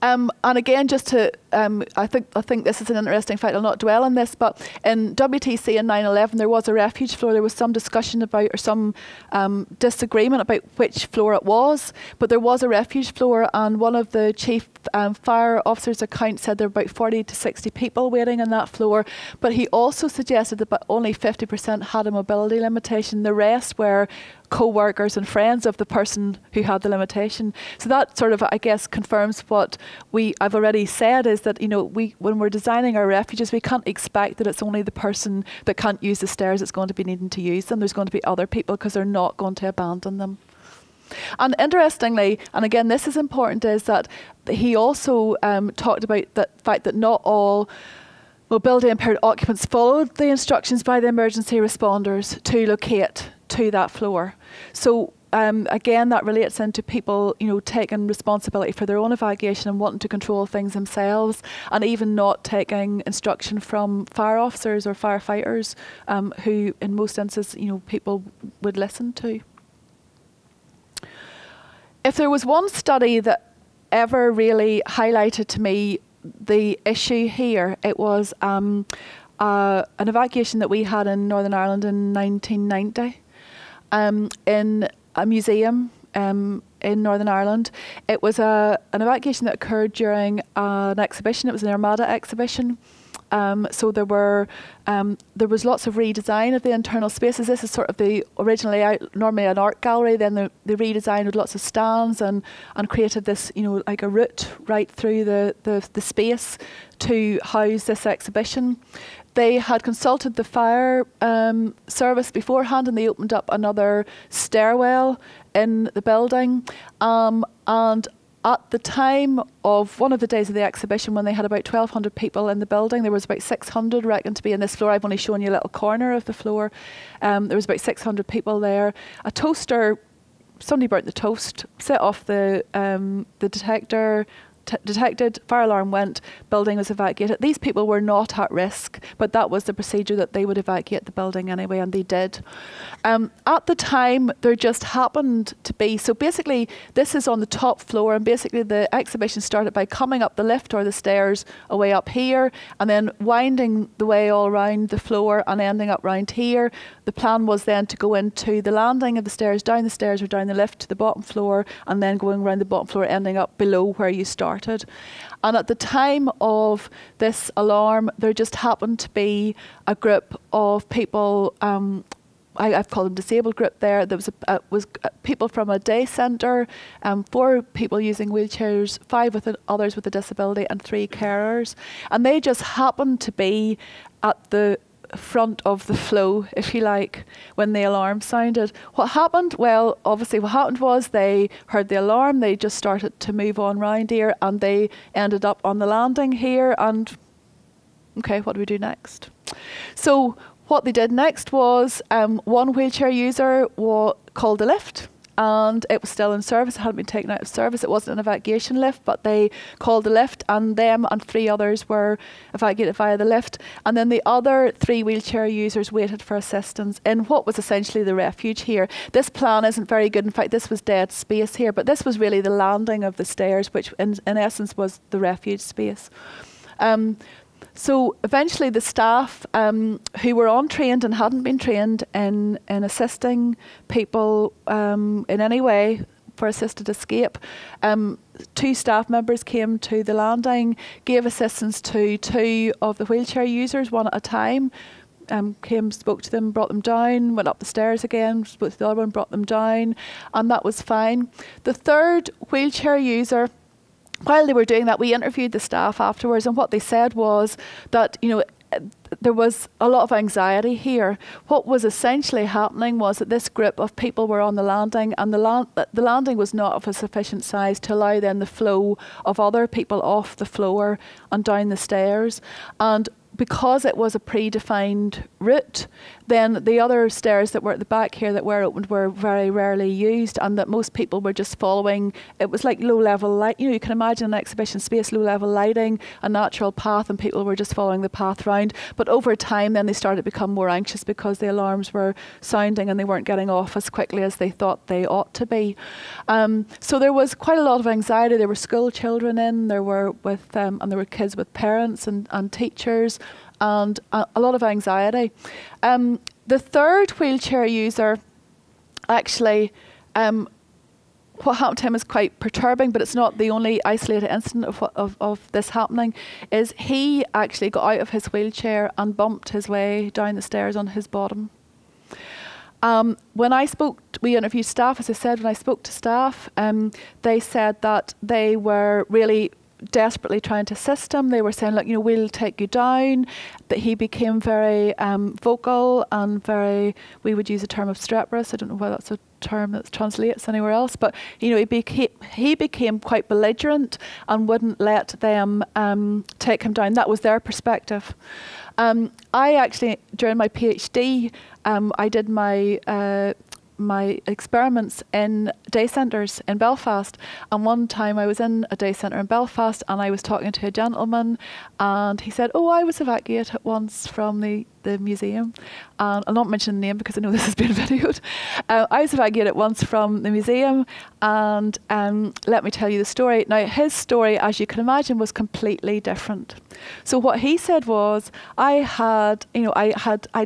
[SPEAKER 1] And again, just to, I think this is an interesting fact. I'll not dwell on this, but in WTC in 9/11, there was a refuge floor. There was some discussion about, or some disagreement about which floor it was, but there was a refuge floor, and one of the chief fire officers' accounts said there were about 40 to 60 people waiting on that floor. But he also suggested that only 50% had a mobility limitation. The rest were co-workers and friends of the person who had the limitation. So that sort of, I guess, confirms what I've already said, is that, you know, when we're designing our refuges, we can't expect that it's only the person that can't use the stairs that's going to be needing to use them. There's going to be other people, because they're not going to abandon them. And interestingly, and again this is important, is that he also talked about the fact that not all mobility impaired occupants followed the instructions by the emergency responders to locate to that floor. So again, that relates into people, you know, taking responsibility for their own evacuation and wanting to control things themselves, and even not taking instruction from fire officers or firefighters, who in most instances, you know, people would listen to. If there was one study that ever really highlighted to me the issue here, it was an evacuation that we had in Northern Ireland in 1990 in a museum in Northern Ireland. It was an evacuation that occurred during an exhibition. It was an Armada exhibition. So there was lots of redesign of the internal spaces. This is sort of the originally normally an art gallery. Then they redesigned with lots of stands and created this, you know, like a route right through the space to house this exhibition. They had consulted the fire service beforehand, and they opened up another stairwell in the building. And at the time of one of the days of the exhibition, when they had about 1,200 people in the building, there was about 600 reckoned to be in this floor. I've only shown you a little corner of the floor. There was about 600 people there. A toaster, somebody burnt the toast, set off the detector, detected, fire alarm went, building was evacuated. These people were not at risk, but that was the procedure, that they would evacuate the building anyway, and they did. At the time, there just happened to be, so basically this is on the top floor, and basically the exhibition started by coming up the lift or the stairs away up here, and then winding the way all around the floor and ending up round here. The plan was then to go into the landing of the stairs or down the lift to the bottom floor, and then going around the bottom floor, ending up below where you started. And at the time of this alarm, there just happened to be a group of people, I've called them disabled group there. There was people from a day centre, 4 people using wheelchairs, 5 others with a disability, and 3 carers. And they just happened to be at the front of the flow, if you like, when the alarm sounded. What happened? Well, obviously what happened was they heard the alarm, they just started to move on round here, and they ended up on the landing here, and okay, what do we do next? So what they did next was one wheelchair user called the lift, and it was still in service. It hadn't been taken out of service. It wasn't an evacuation lift, but they called the lift, and them and 3 others were evacuated via the lift. And then the other 3 wheelchair users waited for assistance in what was essentially the refuge here. This plan isn't very good. In fact, this was dead space here, but this was really the landing of the stairs, which in essence was the refuge space. So eventually the staff who were untrained and hadn't been trained in assisting people in any way for assisted escape, 2 staff members came to the landing, gave assistance to 2 of the wheelchair users, one at a time. Came, spoke to them, brought them down, went up the stairs again, spoke to the other one, brought them down, and that was fine. The 3rd wheelchair user, while they were doing that, we interviewed the staff afterwards, and what they said was that, you know, there was a lot of anxiety here. What was essentially happening was that this group of people were on the landing, and the landing was not of a sufficient size to allow then the flow of other people off the floor and down the stairs. And because it was a predefined route, then the other stairs that were at the back here that were opened were very rarely used, and that most people were just following. It was like low-level light. You know, you can imagine an exhibition space, low-level lighting, a natural path, and people were just following the path round. But over time, then they started to become more anxious because the alarms were sounding and they weren't getting off as quickly as they thought they ought to be. So there was quite a lot of anxiety. There were school children in, there were and there were kids with parents and teachers, and a lot of anxiety. The third wheelchair user, actually, what happened to him is quite perturbing, but it's not the only isolated incident of this happening. Is he actually got out of his wheelchair and bumped his way down the stairs on his bottom. When I spoke, we interviewed staff, as I said, when I spoke to staff, they said that they were really desperately trying to assist him. They were saying, look, you know, we'll take you down. That he became very vocal and very, we would use the term obstreperous. I don't know whether that's a term that translates anywhere else, but you know, he became quite belligerent and wouldn't let them take him down. That was their perspective. I actually, during my PhD, I did my experiments in day centres in Belfast, and one time I was in a day centre in Belfast and I was talking to a gentleman, and he said, oh, I was evacuated once from the museum, and I'll not mention the name because I know this has been videoed. I was evacuated once from the museum, and let me tell you the story. Now his story, as you can imagine, was completely different. So what he said was, I'd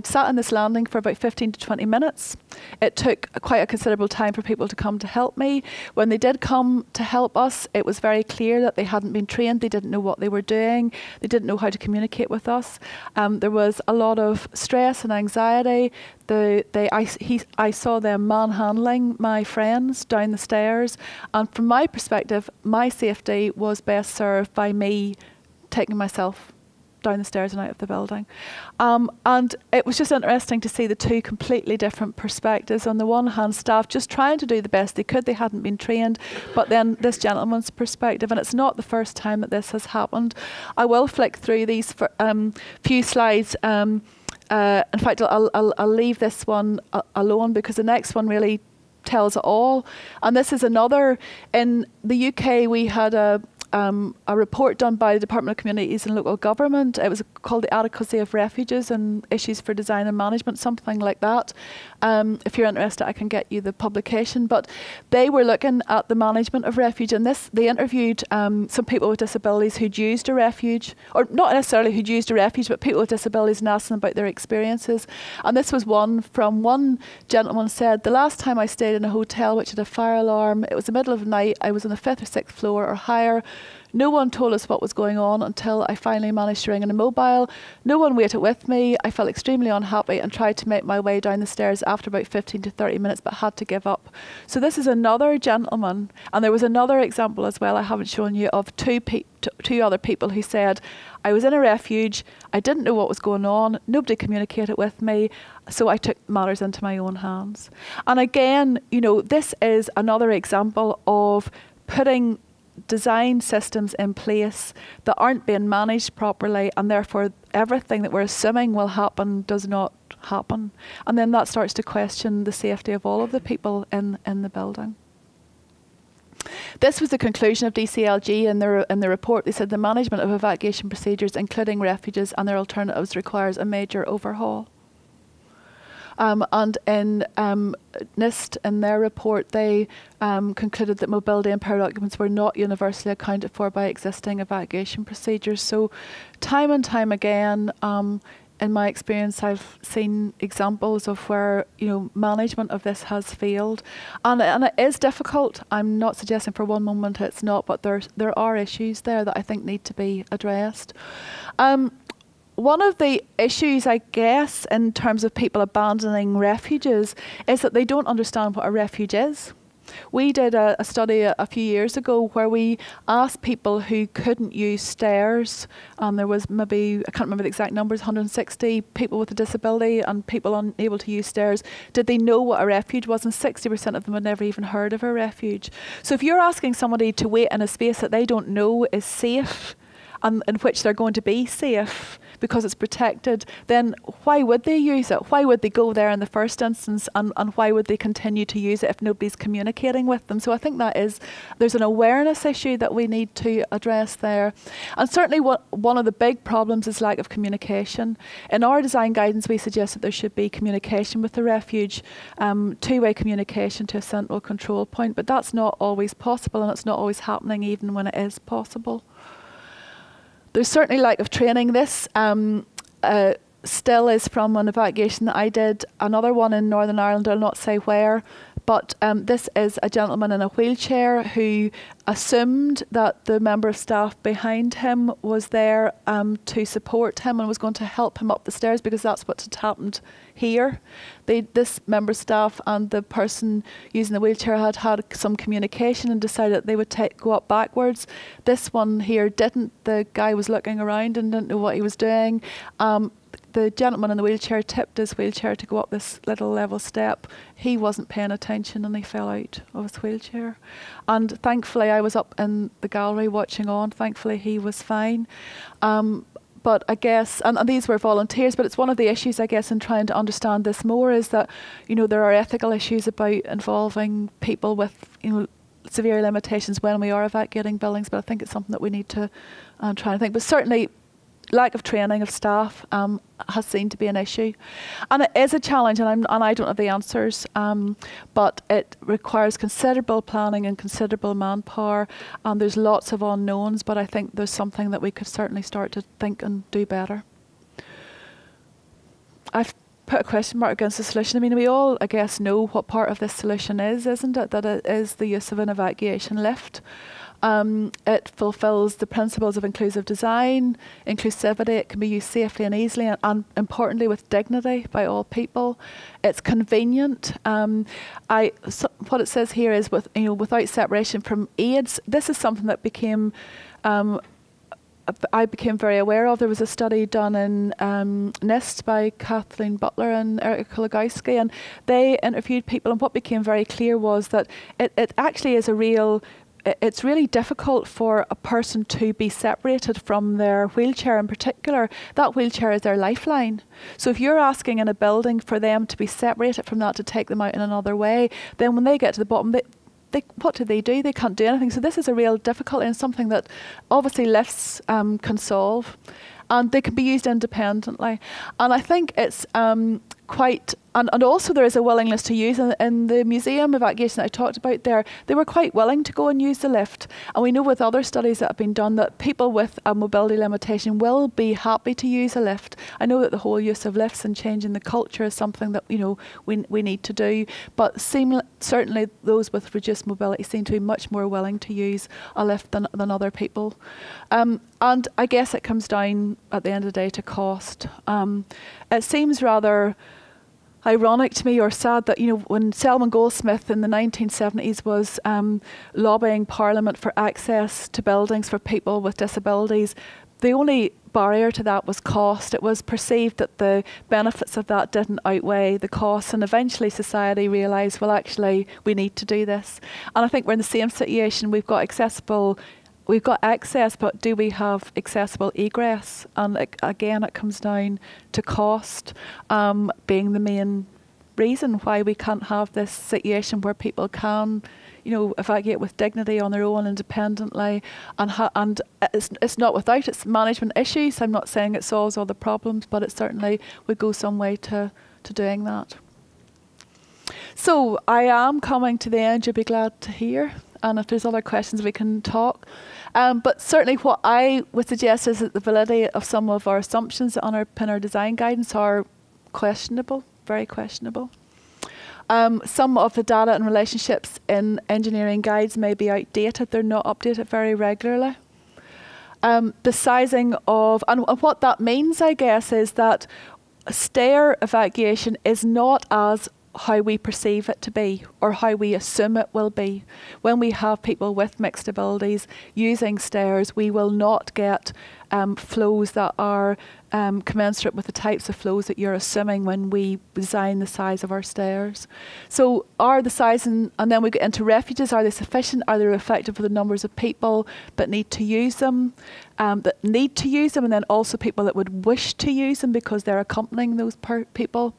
[SPEAKER 1] sat in this landing for about 15 to 20 minutes. It took quite a considerable time for people to come to help me. When they did come to help us, it was very clear that they hadn't been trained. They didn't know what they were doing. They didn't know how to communicate with us. There was a lot of stress and anxiety. I saw them manhandling my friends down the stairs, and from my perspective, my safety was best served by me taking myself down the stairs and out of the building. And it was just interesting to see the two completely different perspectives. On the one hand, staff just trying to do the best they could. They hadn't been trained. But then this gentleman's perspective, and it's not the first time that this has happened. I will flick through these few slides. In fact, I'll leave this one alone because the next one really tells it all. And this is another. In the UK, we had a report done by the Department of Communities and Local Government. It was called The Adequacy of Refuges and Issues for Design and Management, something like that. If you're interested, I can get you the publication. But they were looking at the management of refuge, and they interviewed some people with disabilities who'd used a refuge, or not necessarily who'd used a refuge, but people with disabilities, and asked them about their experiences. And this was one gentleman said, the last time I stayed in a hotel which had a fire alarm, it was the middle of the night, I was on the 5th or 6th floor or higher. No one told us what was going on until I finally managed to ring in a mobile. No one waited with me. I felt extremely unhappy and tried to make my way down the stairs after about 15 to 30 minutes, but had to give up. So this is another gentleman, and there was another example as well I haven't shown you of two other people who said, I was in a refuge, I didn't know what was going on, nobody communicated with me, so I took matters into my own hands. And again, you know, this is another example of putting design systems in place that aren't being managed properly, and therefore everything that we're assuming will happen does not happen. And then that starts to question the safety of all of the people in the building. This was the conclusion of DCLG in the report. They said the management of evacuation procedures, including refuges and their alternatives, requires a major overhaul. And in NIST, in their report, they concluded that mobility impaired occupants were not universally accounted for by existing evacuation procedures. So time and time again, in my experience, I've seen examples of where, you know, management of this has failed. And it is difficult. I'm not suggesting for one moment it's not, but there are issues there that I think need to be addressed. One of the issues, I guess, in terms of people abandoning refuges is that they don't understand what a refuge is. We did a study a few years ago where we asked people who couldn't use stairs, and there was maybe, I can't remember the exact numbers, 160 people with a disability and people unable to use stairs. Did they know what a refuge was? And 60% of them had never even heard of a refuge. So if you're asking somebody to wait in a space that they don't know is safe, and in which they're going to be safe because it's protected, then why would they use it? Why would they go there in the first instance, and why would they continue to use it if nobody's communicating with them? So I think there's an awareness issue that we need to address there. And certainly one of the big problems is lack of communication. In our design guidance, we suggest that there should be communication with the refuge, two-way communication to a central control point, but that's not always possible, and it's not always happening even when it is possible. There's certainly lack of training. This still is from an evacuation that I did, another one in Northern Ireland, I'll not say where, but this is a gentleman in a wheelchair who assumed that the member of staff behind him was there to support him and was going to help him up the stairs, because that's what had happened here. This member of staff and the person using the wheelchair had had some communication and decided that they would go up backwards. This one here didn't. The guy was looking around and didn't know what he was doing. The gentleman in the wheelchair tipped his wheelchair to go up this little level step. He wasn't paying attention and he fell out of his wheelchair. And thankfully I was up in the gallery watching on. Thankfully he was fine. But I guess, and these were volunteers, but it's one of the issues, I guess, in trying to understand this more is that, there are ethical issues about involving people with, severe limitations when we are evacuating buildings, but I think it's something that we need to try and think. But certainly, lack of training of staff has seemed to be an issue, and it is a challenge, and I don't have the answers, but it requires considerable planning and considerable manpower, and there's lots of unknowns, but I think there's something that we could certainly start to think and do better. I've put a question mark against the solution. I mean, we all, I guess, know what part of this solution is, isn't it? That it is the use of an evacuation lift. It fulfills the principles of inclusive design, inclusivity. It can be used safely and easily, and importantly with dignity by all people. It's convenient. What it says here is without separation from aids. This is something that I became very aware of. There was a study done in NIST by Kathleen Butler and Eric Kulagowski, and they interviewed people, and what became very clear was that it actually is it's really difficult for a person to be separated from their wheelchair in particular. That wheelchair is their lifeline. So if you're asking in a building for them to be separated from that, to take them out in another way, then when they get to the bottom, what do? They can't do anything. So this is a real difficulty, and something that obviously lifts can solve. And they can be used independently. And I think it's quite, and also there is a willingness to use, in the museum evacuation that I talked about there, they were quite willing to go and use the lift. And we know with other studies that have been done that people with a mobility limitation will be happy to use a lift. I know that the whole use of lifts and changing the culture is something that we need to do, but certainly those with reduced mobility seem to be much more willing to use a lift than other people. And I guess it comes down at the end of the day to cost. It seems rather ironic to me, or sad, that when Selman Goldsmith in the 1970s was lobbying Parliament for access to buildings for people with disabilities, the only barrier to that was cost. It was perceived that the benefits of that didn't outweigh the costs, and eventually society realised, well, actually we need to do this. And I think we're in the same situation. We've got access, but do we have accessible egress? And again, it comes down to cost being the main reason why we can't have this situation where people can, evacuate with dignity on their own, independently, and it's not without its management issues. I'm not saying it solves all the problems, but it certainly would go some way to doing that. So I am coming to the end. You'll be glad to hear. And if there's other questions, we can talk. But certainly what I would suggest is that the validity of some of our assumptions that underpin our design guidance are questionable, very questionable. Some of the data and relationships in engineering guides may be outdated. They're not updated very regularly. The sizing of, and what that means, I guess, is that stair evacuation is not as how we perceive it to be, or how we assume it will be. When we have people with mixed abilities using stairs, we will not get flows that are commensurate with the types of flows that you're assuming when we design the size of our stairs. So are the size, and then we get into refuges, are they sufficient? Are they reflective of the numbers of people that need to use them, and then also people that would wish to use them because they're accompanying those people?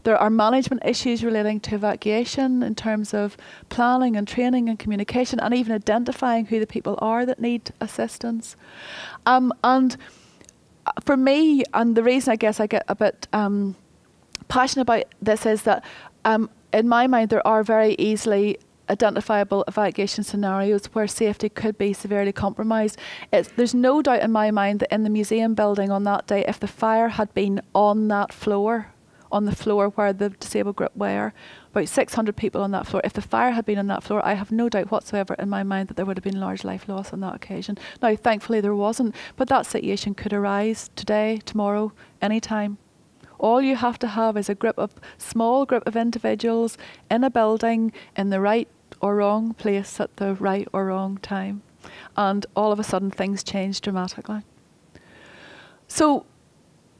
[SPEAKER 1] There are management issues relating to evacuation in terms of planning and training and communication, and even identifying who the people are that need assistance. And for me, and the reason I guess I get a bit passionate about this is that in my mind there are very easily identifiable evacuation scenarios where safety could be severely compromised. There's no doubt in my mind that in the museum building on that day, if the fire had been on that floor, on the floor where the disabled group were, about 600 people on that floor. If the fire had been on that floor, I have no doubt whatsoever in my mind that there would have been large life loss on that occasion. Now, thankfully there wasn't, but that situation could arise today, tomorrow, anytime. All you have to have is a small group of individuals in a building in the right or wrong place at the right or wrong time. And all of a sudden things change dramatically. So,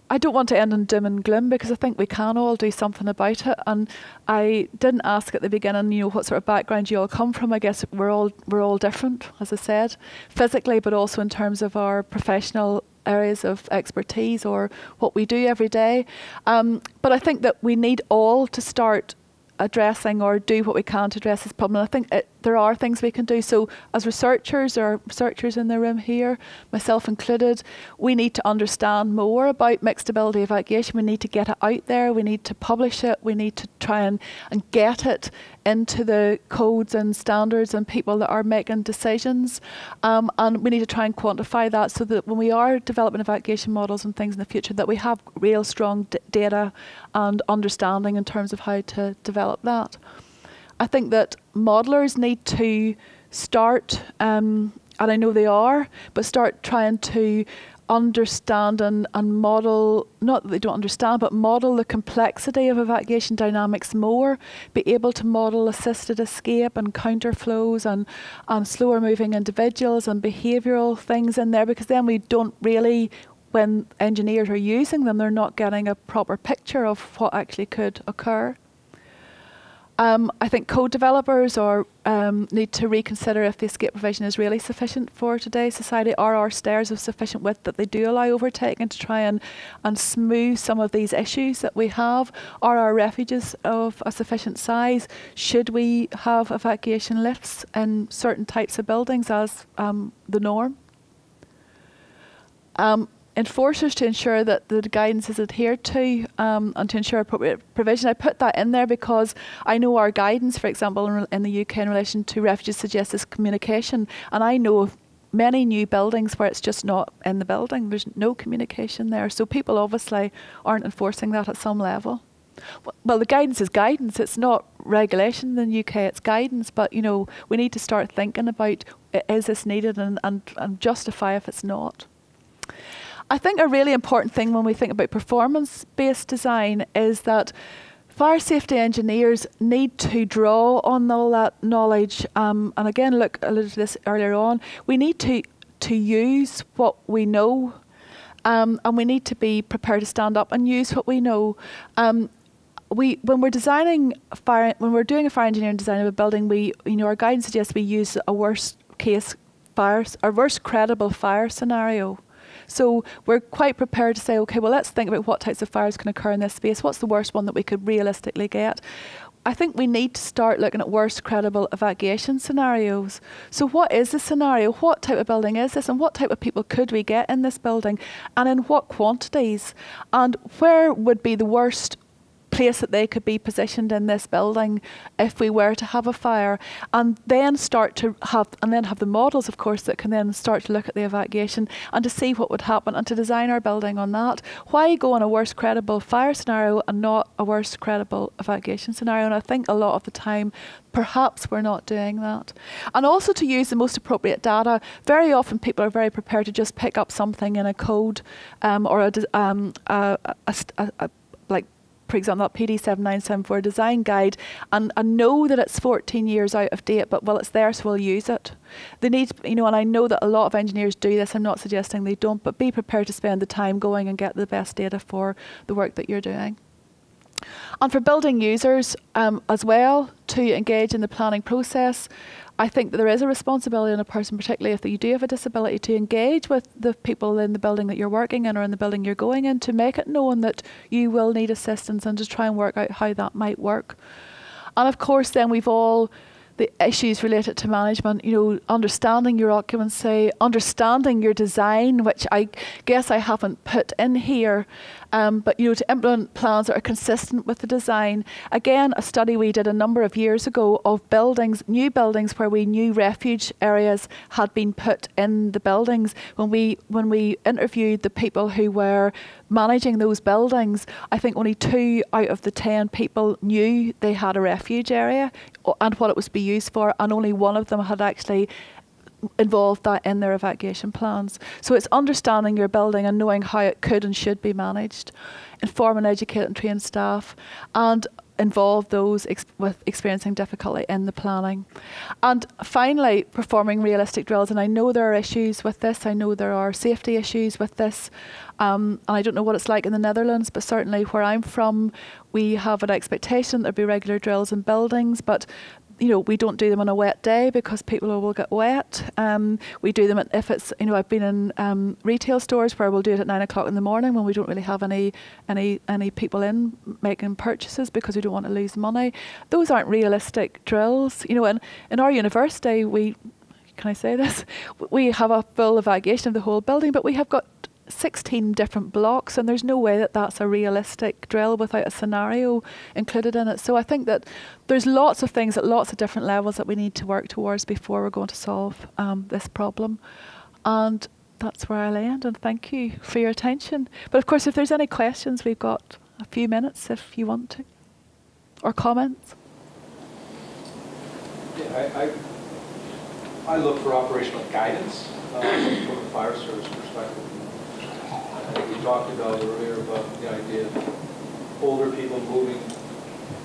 [SPEAKER 1] I don't want to end in doom and gloom because I think we can all do something about it. And I didn't ask at the beginning, what sort of background you all come from. I guess we're all different, as I said, physically, but also in terms of our professional areas of expertise or what we do every day. But I think that we need all to start addressing or do what we can to address this problem. And I think there are things we can do. So as researchers, or researchers in the room here, myself included, we need to understand more about mixed ability evacuation. We need to get it out there. We need to publish it. We need to try and get it into the codes and standards and people that are making decisions. And we need to try and quantify that so that when we are developing evacuation models and things in the future, that we have real strong data and understanding in terms of how to develop that. I think that modelers need to start, and I know they are, but start trying to understand and model, not that they don't understand, but model the complexity of evacuation dynamics more, be able to model assisted escape and counterflows and slower moving individuals and behavioural things in there, because then we don't really, when engineers are using them, they're not getting a proper picture of what actually could occur. I think code developers need to reconsider if the escape provision is really sufficient for today's society. Are our stairs of sufficient width that they do allow overtaking to try and smooth some of these issues that we have? Are our refuges of a sufficient size? Should we have evacuation lifts in certain types of buildings as the norm? Enforcers to ensure that the guidance is adhered to and to ensure appropriate provision. I put that in there because I know our guidance, for example, in the UK in relation to refuges suggests this communication, and I know of many new buildings where it's just not in the building. There's no communication there. So people obviously aren't enforcing that at some level. Well, the guidance is guidance. It's not regulation in the UK, it's guidance. But, we need to start thinking about, is this needed, and justify if it's not. I think a really important thing when we think about performance-based design is that fire safety engineers need to draw on all that knowledge. And again, look, I alluded to this earlier on. We need to use what we know, and we need to be prepared to stand up and use what we know. When we're designing when we're doing a fire engineering design of a building, our guidance suggests we use a worst credible fire scenario. So we're quite prepared to say, okay, well, let's think about what types of fires can occur in this space. What's the worst one that we could realistically get? I think we need to start looking at worst credible evacuation scenarios. So what is the scenario? What type of building is this? And what type of people could we get in this building? And in what quantities? And where would be the worst place that they could be positioned in this building if we were to have a fire? And then have the models, of course, that can then start to look at the evacuation and to see what would happen and to design our building on that. Why go on a worst credible fire scenario and not a worst credible evacuation scenario? And I think a lot of the time perhaps we're not doing that. And also to use the most appropriate data. Very often people are very prepared to just pick up something in a code or for example, that PD 7974 design guide and know that it's 14 years out of date, but well, it's there, so we'll use it. They need, you know, and I know that a lot of engineers do this. I'm not suggesting they don't, but be prepared to spend the time going and get the best data for the work that you're doing. And for building users as well to engage in the planning process, I think that there is a responsibility on a person, particularly if you do have a disability, to engage with the people in the building that you're working in or in the building you're going in, to make it known that you will need assistance and to try and work out how that might work. And of course then we've all the issues related to management, you know, understanding your occupancy, understanding your design, which I guess I haven't put in here, but you know, to implement plans that are consistent with the design. Again, a study we did a number of years ago of buildings, new buildings where we knew refuge areas had been put in the buildings. When we interviewed the people who were managing those buildings, I think only 2 out of the 10 people knew they had a refuge area and what it was to be used for, and only 1 of them had actually involved that in their evacuation plans. So it's understanding your building and knowing how it could and should be managed, inform and educate and train staff, and involve those with experiencing difficulty in the planning. And finally, performing realistic drills. And I know there are issues with this. I know there are safety issues with this. And I don't know what it's like in the Netherlands, but certainly where I'm from, we have an expectation there'll be regular drills in buildings, but you know, we don't do them on a wet day because people will get wet. We do them if it's, you know, I've been in retail stores where we'll do it at 9 o'clock in the morning when we don't really have any people in making purchases because we don't want to lose money. Those aren't realistic drills. You know, in our university, can I say this? We have a full evacuation of the whole building, but we have got 16 different blocks, and there's no way that that's a realistic drill without a scenario included in it. So I think that there's lots of things at lots of different levels that we need to work towards before we're going to solve this problem. And that's where I'll end, and thank you for your attention. But of course, if there's any questions, we've got a few minutes if you want to, or comments.
[SPEAKER 2] Yeah, I look for operational guidance from a fire service perspective. I think we talked about earlier about the idea of older people moving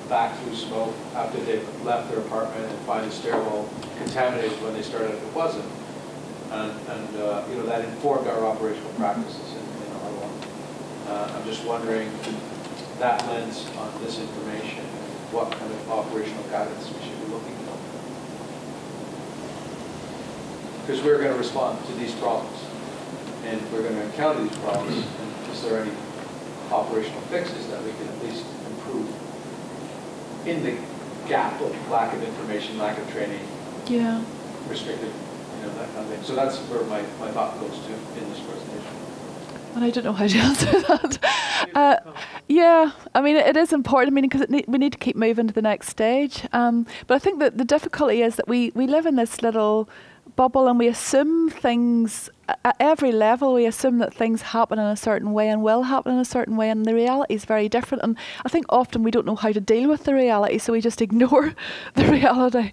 [SPEAKER 2] back through smoke after they've left their apartment and find the stairwell contaminated when they started if it wasn't. And you know, that informed our operational practices in R1. I'm just wondering that lens on this information, what kind of operational guidance we should be looking for. Because we're going to respond to these problems. And we're going to encounter these problems, and is there any operational fixes that we can at least improve in the gap of lack of information, lack of training,
[SPEAKER 1] yeah,
[SPEAKER 2] restricted, you know, that kind of thing. So that's where my thought goes to in this presentation.
[SPEAKER 1] And I don't know how to answer that. Yeah, I mean, it is important, I mean, because we need to keep moving to the next stage. But I think that the difficulty is that we live in this little bubble and we assume things at every level. We assume that things happen in a certain way and will happen in a certain way, and the reality is very different. And I think often we don't know how to deal with the reality, so we just ignore the reality.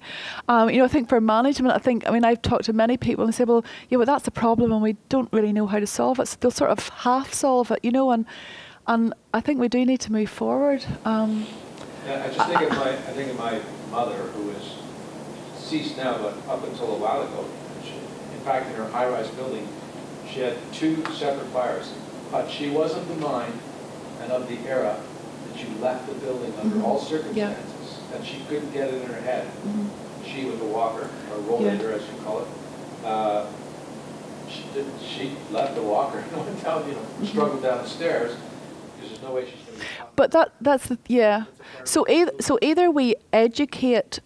[SPEAKER 1] You know, I think for management, I mean, I've talked to many people and they say, well, yeah, but that's the problem and we don't really know how to solve it. So they'll sort of half solve it, you know, and I think we do need to move forward.
[SPEAKER 2] Yeah, I just think of my mother, who is ceased now, but up until a while ago, in fact, in her high-rise building, she had 2 separate fires, but she was of the mind and of the era that you left the building under all circumstances, and she couldn't get it in her head. She with a walker, or rollator as you call it, she left the walker and went down, you know, struggled down the stairs, because there's no way she's going to be caught.
[SPEAKER 1] But that's the, yeah. So either we educate,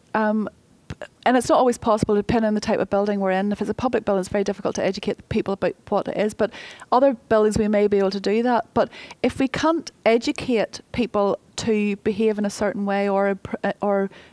[SPEAKER 1] and it's not always possible depending on the type of building we're in. If it's a public building, it's very difficult to educate the people about what it is. But other buildings, we may be able to do that. But if we can't educate people to behave in a certain way or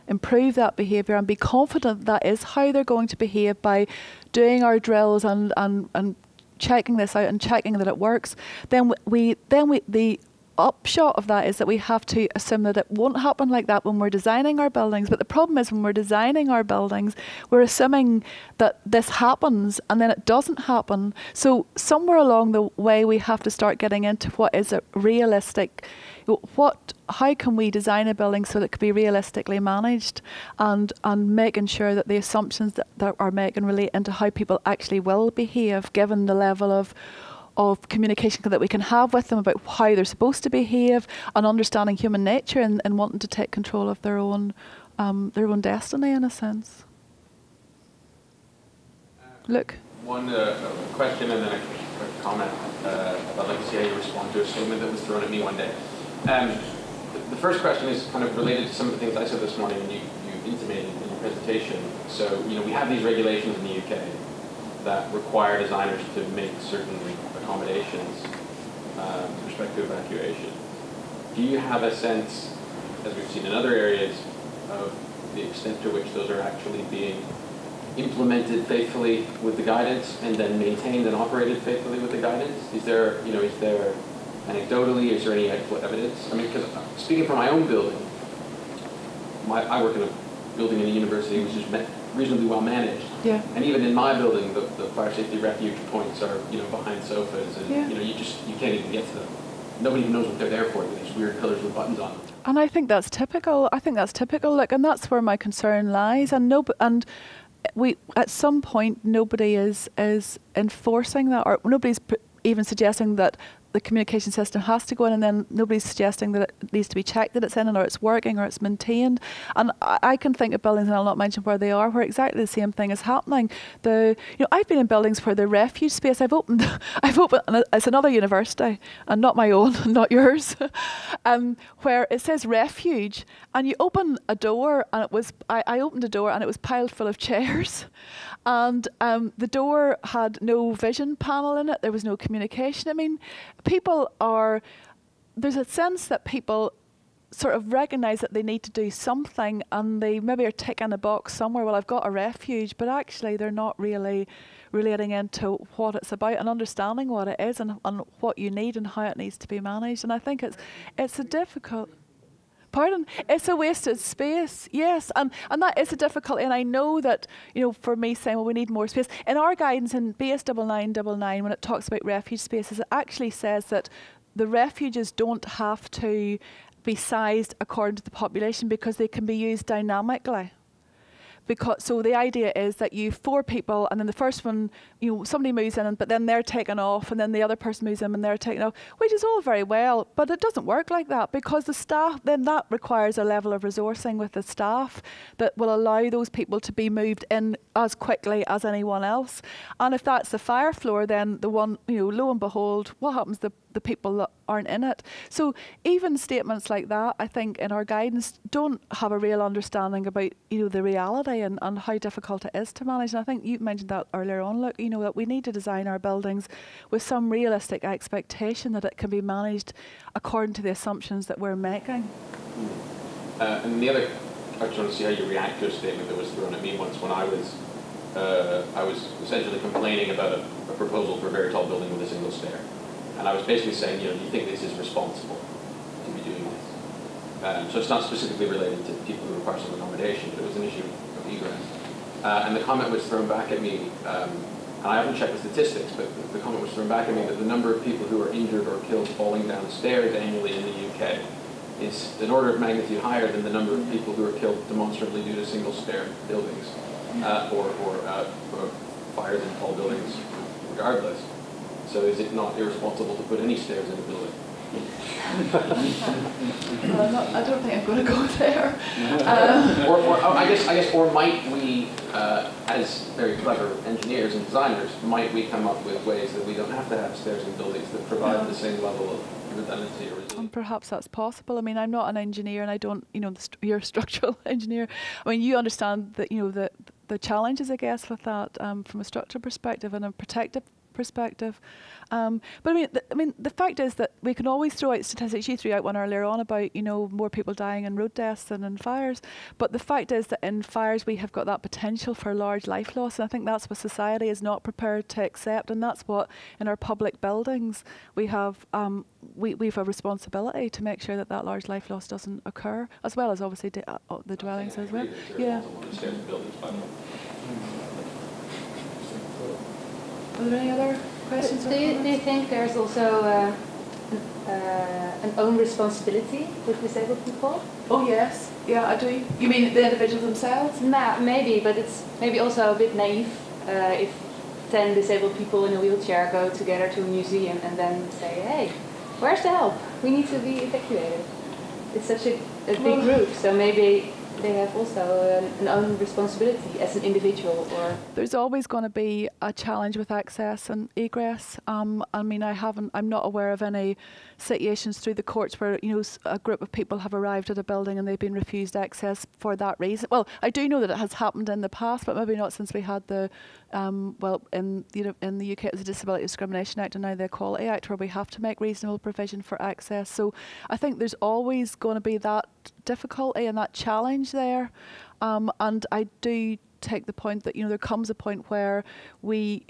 [SPEAKER 1] improve that behaviour and be confident that is how they're going to behave by doing our drills and checking this out and checking that it works, then the upshot of that is that we have to assume that it won't happen like that when we're designing our buildings. But the problem is when we're designing our buildings, we're assuming that this happens and then it doesn't happen. So somewhere along the way, we have to start getting into what is a realistic, how can we design a building so that it could be realistically managed, and making sure that the assumptions that are making relate into how people actually will behave, given the level of communication that we can have with them about how they're supposed to behave, and understanding human nature and wanting to take control of their own destiny, in a sense. Look.
[SPEAKER 4] One question and then a comment. I'd like to see how you respond to a statement that was thrown at me one day. The first question is kind of related to some of the things I said this morning and you intimated in your presentation. So, we have these regulations in the UK that require designers to make certain accommodations with respect to evacuation. Do you have a sense, as we've seen in other areas, of the extent to which those are actually being implemented faithfully with the guidance and then maintained and operated faithfully with the guidance? Is there anecdotally, is there any evidence? I mean, because speaking from my own building, I work in a building in a university which is reasonably well managed.
[SPEAKER 1] Yeah.
[SPEAKER 4] And even in my building, the fire safety refuge points are, behind sofas, and you can't even get to them. Nobody even knows what they're there for. They're these weird pillars with buttons on them.
[SPEAKER 1] And I think that's typical. Look, and that's where my concern lies. And we, at some point, nobody is enforcing that, or nobody's even suggesting that the communication system has to go in, and then nobody's suggesting that it needs to be checked that it's in, or it's working, or it's maintained. And I can think of buildings, and I'll not mention where they are, where exactly the same thing is happening. I've been in buildings where the refuge space I've opened, and it's another university, and not my own, not yours, where it says refuge, and you open a door, and I opened a door, and it was piled full of chairs, and the door had no vision panel in it. There was no communication. I mean, there's a sense that people sort of recognise that they need to do something, and they maybe are ticking a box somewhere, well, I've got a refuge, but actually they're not really relating into what it's about and understanding what it is and what you need and how it needs to be managed. And I think it's a difficult... Pardon? It's a wasted space, yes, and that is a difficulty. And I know that, for me saying, well, we need more space. In our guidance in BS 9999, when it talks about refuge spaces, it actually says that the refuges don't have to be sized according to the population because they can be used dynamically. So the idea is that you 4 people, and then the first one, somebody moves in, but then they're taken off, and then the other person moves in and they're taken off, which is all very well, but it doesn't work like that, because the staff, then that requires a level of resourcing with the staff that will allow those people to be moved in as quickly as anyone else. And if that's the fire floor, then the one, lo and behold, what happens to the people that aren't in it? So even statements like that, I think, in our guidance don't have a real understanding about, the reality and how difficult it is to manage. And I think you mentioned that earlier on, look, that we need to design our buildings with some realistic expectation that it can be managed according to the assumptions that we're making.
[SPEAKER 4] And the other, I just want to see how you react to a statement that was thrown at me once when I was essentially complaining about a proposal for a very tall building with a single stair. And I was basically saying, do you think this is responsible to be doing this? So it's not specifically related to people who require some accommodation, but it was an issue of egress. And the comment was thrown back at me, and I haven't checked the statistics, but the comment was thrown back at me that the number of people who are injured or killed falling down stairs annually in the UK is an order of magnitude higher than the number of people who are killed demonstrably due to single stair buildings or fires in tall buildings regardless. So is it not irresponsible to put any stairs in a building?
[SPEAKER 1] I don't think I'm going to go there.
[SPEAKER 4] Or might we, as very clever engineers and designers, might we come up with ways that we don't have to have stairs in buildings that provide the same level of redundancy or resilience?
[SPEAKER 1] And perhaps that's possible. I mean, I'm not an engineer, and I don't, you're a structural engineer. I mean, you understand that, the challenges, I guess, with that from a structural perspective and a protective perspective. But I mean, the fact is that we can always throw out statistics. You threw out one earlier on about, you know, more people dying in road deaths than in fires. But the fact is that in fires we have got that potential for large life loss, and I think that's what society is not prepared to accept. And that's what in our public buildings we have. We've a responsibility to make sure that that large life loss doesn't occur, as well as obviously the dwellings as well. Yeah. Are there any other questions?
[SPEAKER 5] Do you think there's also an own responsibility with disabled people?
[SPEAKER 1] Oh yes, yeah, I do. You mean the individuals themselves?
[SPEAKER 5] Nah, maybe, but it's maybe also a bit naive if 10 disabled people in a wheelchair go together to a museum and then say, hey, where's the help? We need to be evacuated. It's such a big group, so maybe they have also an own responsibility as an individual. Or
[SPEAKER 1] there's always going to be a challenge with access and egress. I mean, I'm not aware of any situations through the courts where, you know, a group of people have arrived at a building and they've been refused access for that reason. Well, I do know that it has happened in the past, but maybe not since we had the in the UK it was the Disability Discrimination Act and now the Equality Act, where we have to make reasonable provision for access. So I think there's always going to be that difficulty and that challenge there, and I do take the point that, you know, there comes a point where we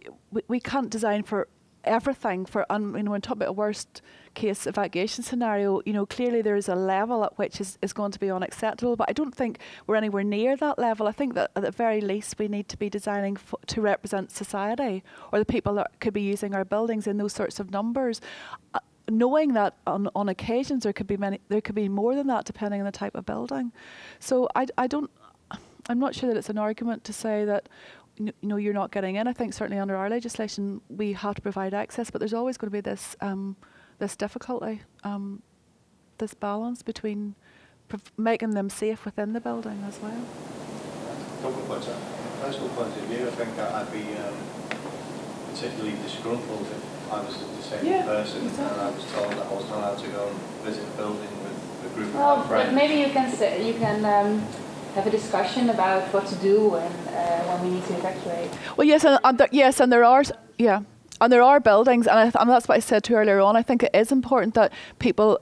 [SPEAKER 1] can't design for everything. For you know, when talking about a worst case evacuation scenario, you know, clearly there is a level at which is going to be unacceptable, but I don't think we're anywhere near that level. I think that at the very least we need to be designing to represent society or the people that could be using our buildings in those sorts of numbers. Knowing that on occasions there could be more than that depending on the type of building. So I'm not sure that it's an argument to say that, you know, you're not getting in. I think certainly under our legislation we have to provide access, but there's always going to be this this difficulty, this balance between making them safe within the building as well.
[SPEAKER 3] A couple of points. From a personal point of view, I think I'd be particularly disgruntled if I was a disabled person and I was told that I wasn't allowed to go and visit a building with a group of my friends.
[SPEAKER 5] But maybe you can have a discussion about what to do when we need to evacuate.
[SPEAKER 1] Well, yes, and there are, yeah, and there are buildings, and that's what I said to you earlier on. I think it is important that people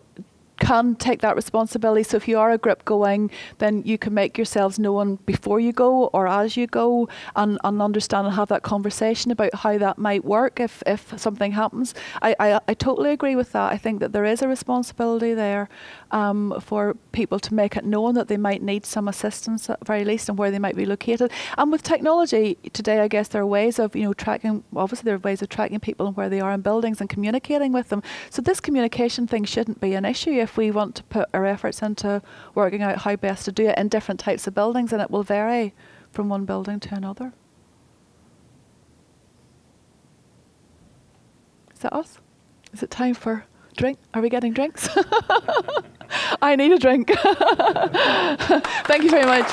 [SPEAKER 1] can take that responsibility. So if you are a group going, then you can make yourselves known before you go or as you go, and understand and have that conversation about how that might work if something happens. I totally agree with that. I think that there is a responsibility there for people to make it known that they might need some assistance at the very least and where they might be located. And with technology today, I guess there are ways of, you know, tracking, obviously there are ways of tracking people and where they are in buildings and communicating with them. So this communication thing shouldn't be an issue if we want to put our efforts into working out how best to do it in different types of buildings, and it will vary from one building to another. Is that us? Is it time for drink? Are we getting drinks? I need a drink. Thank you very much.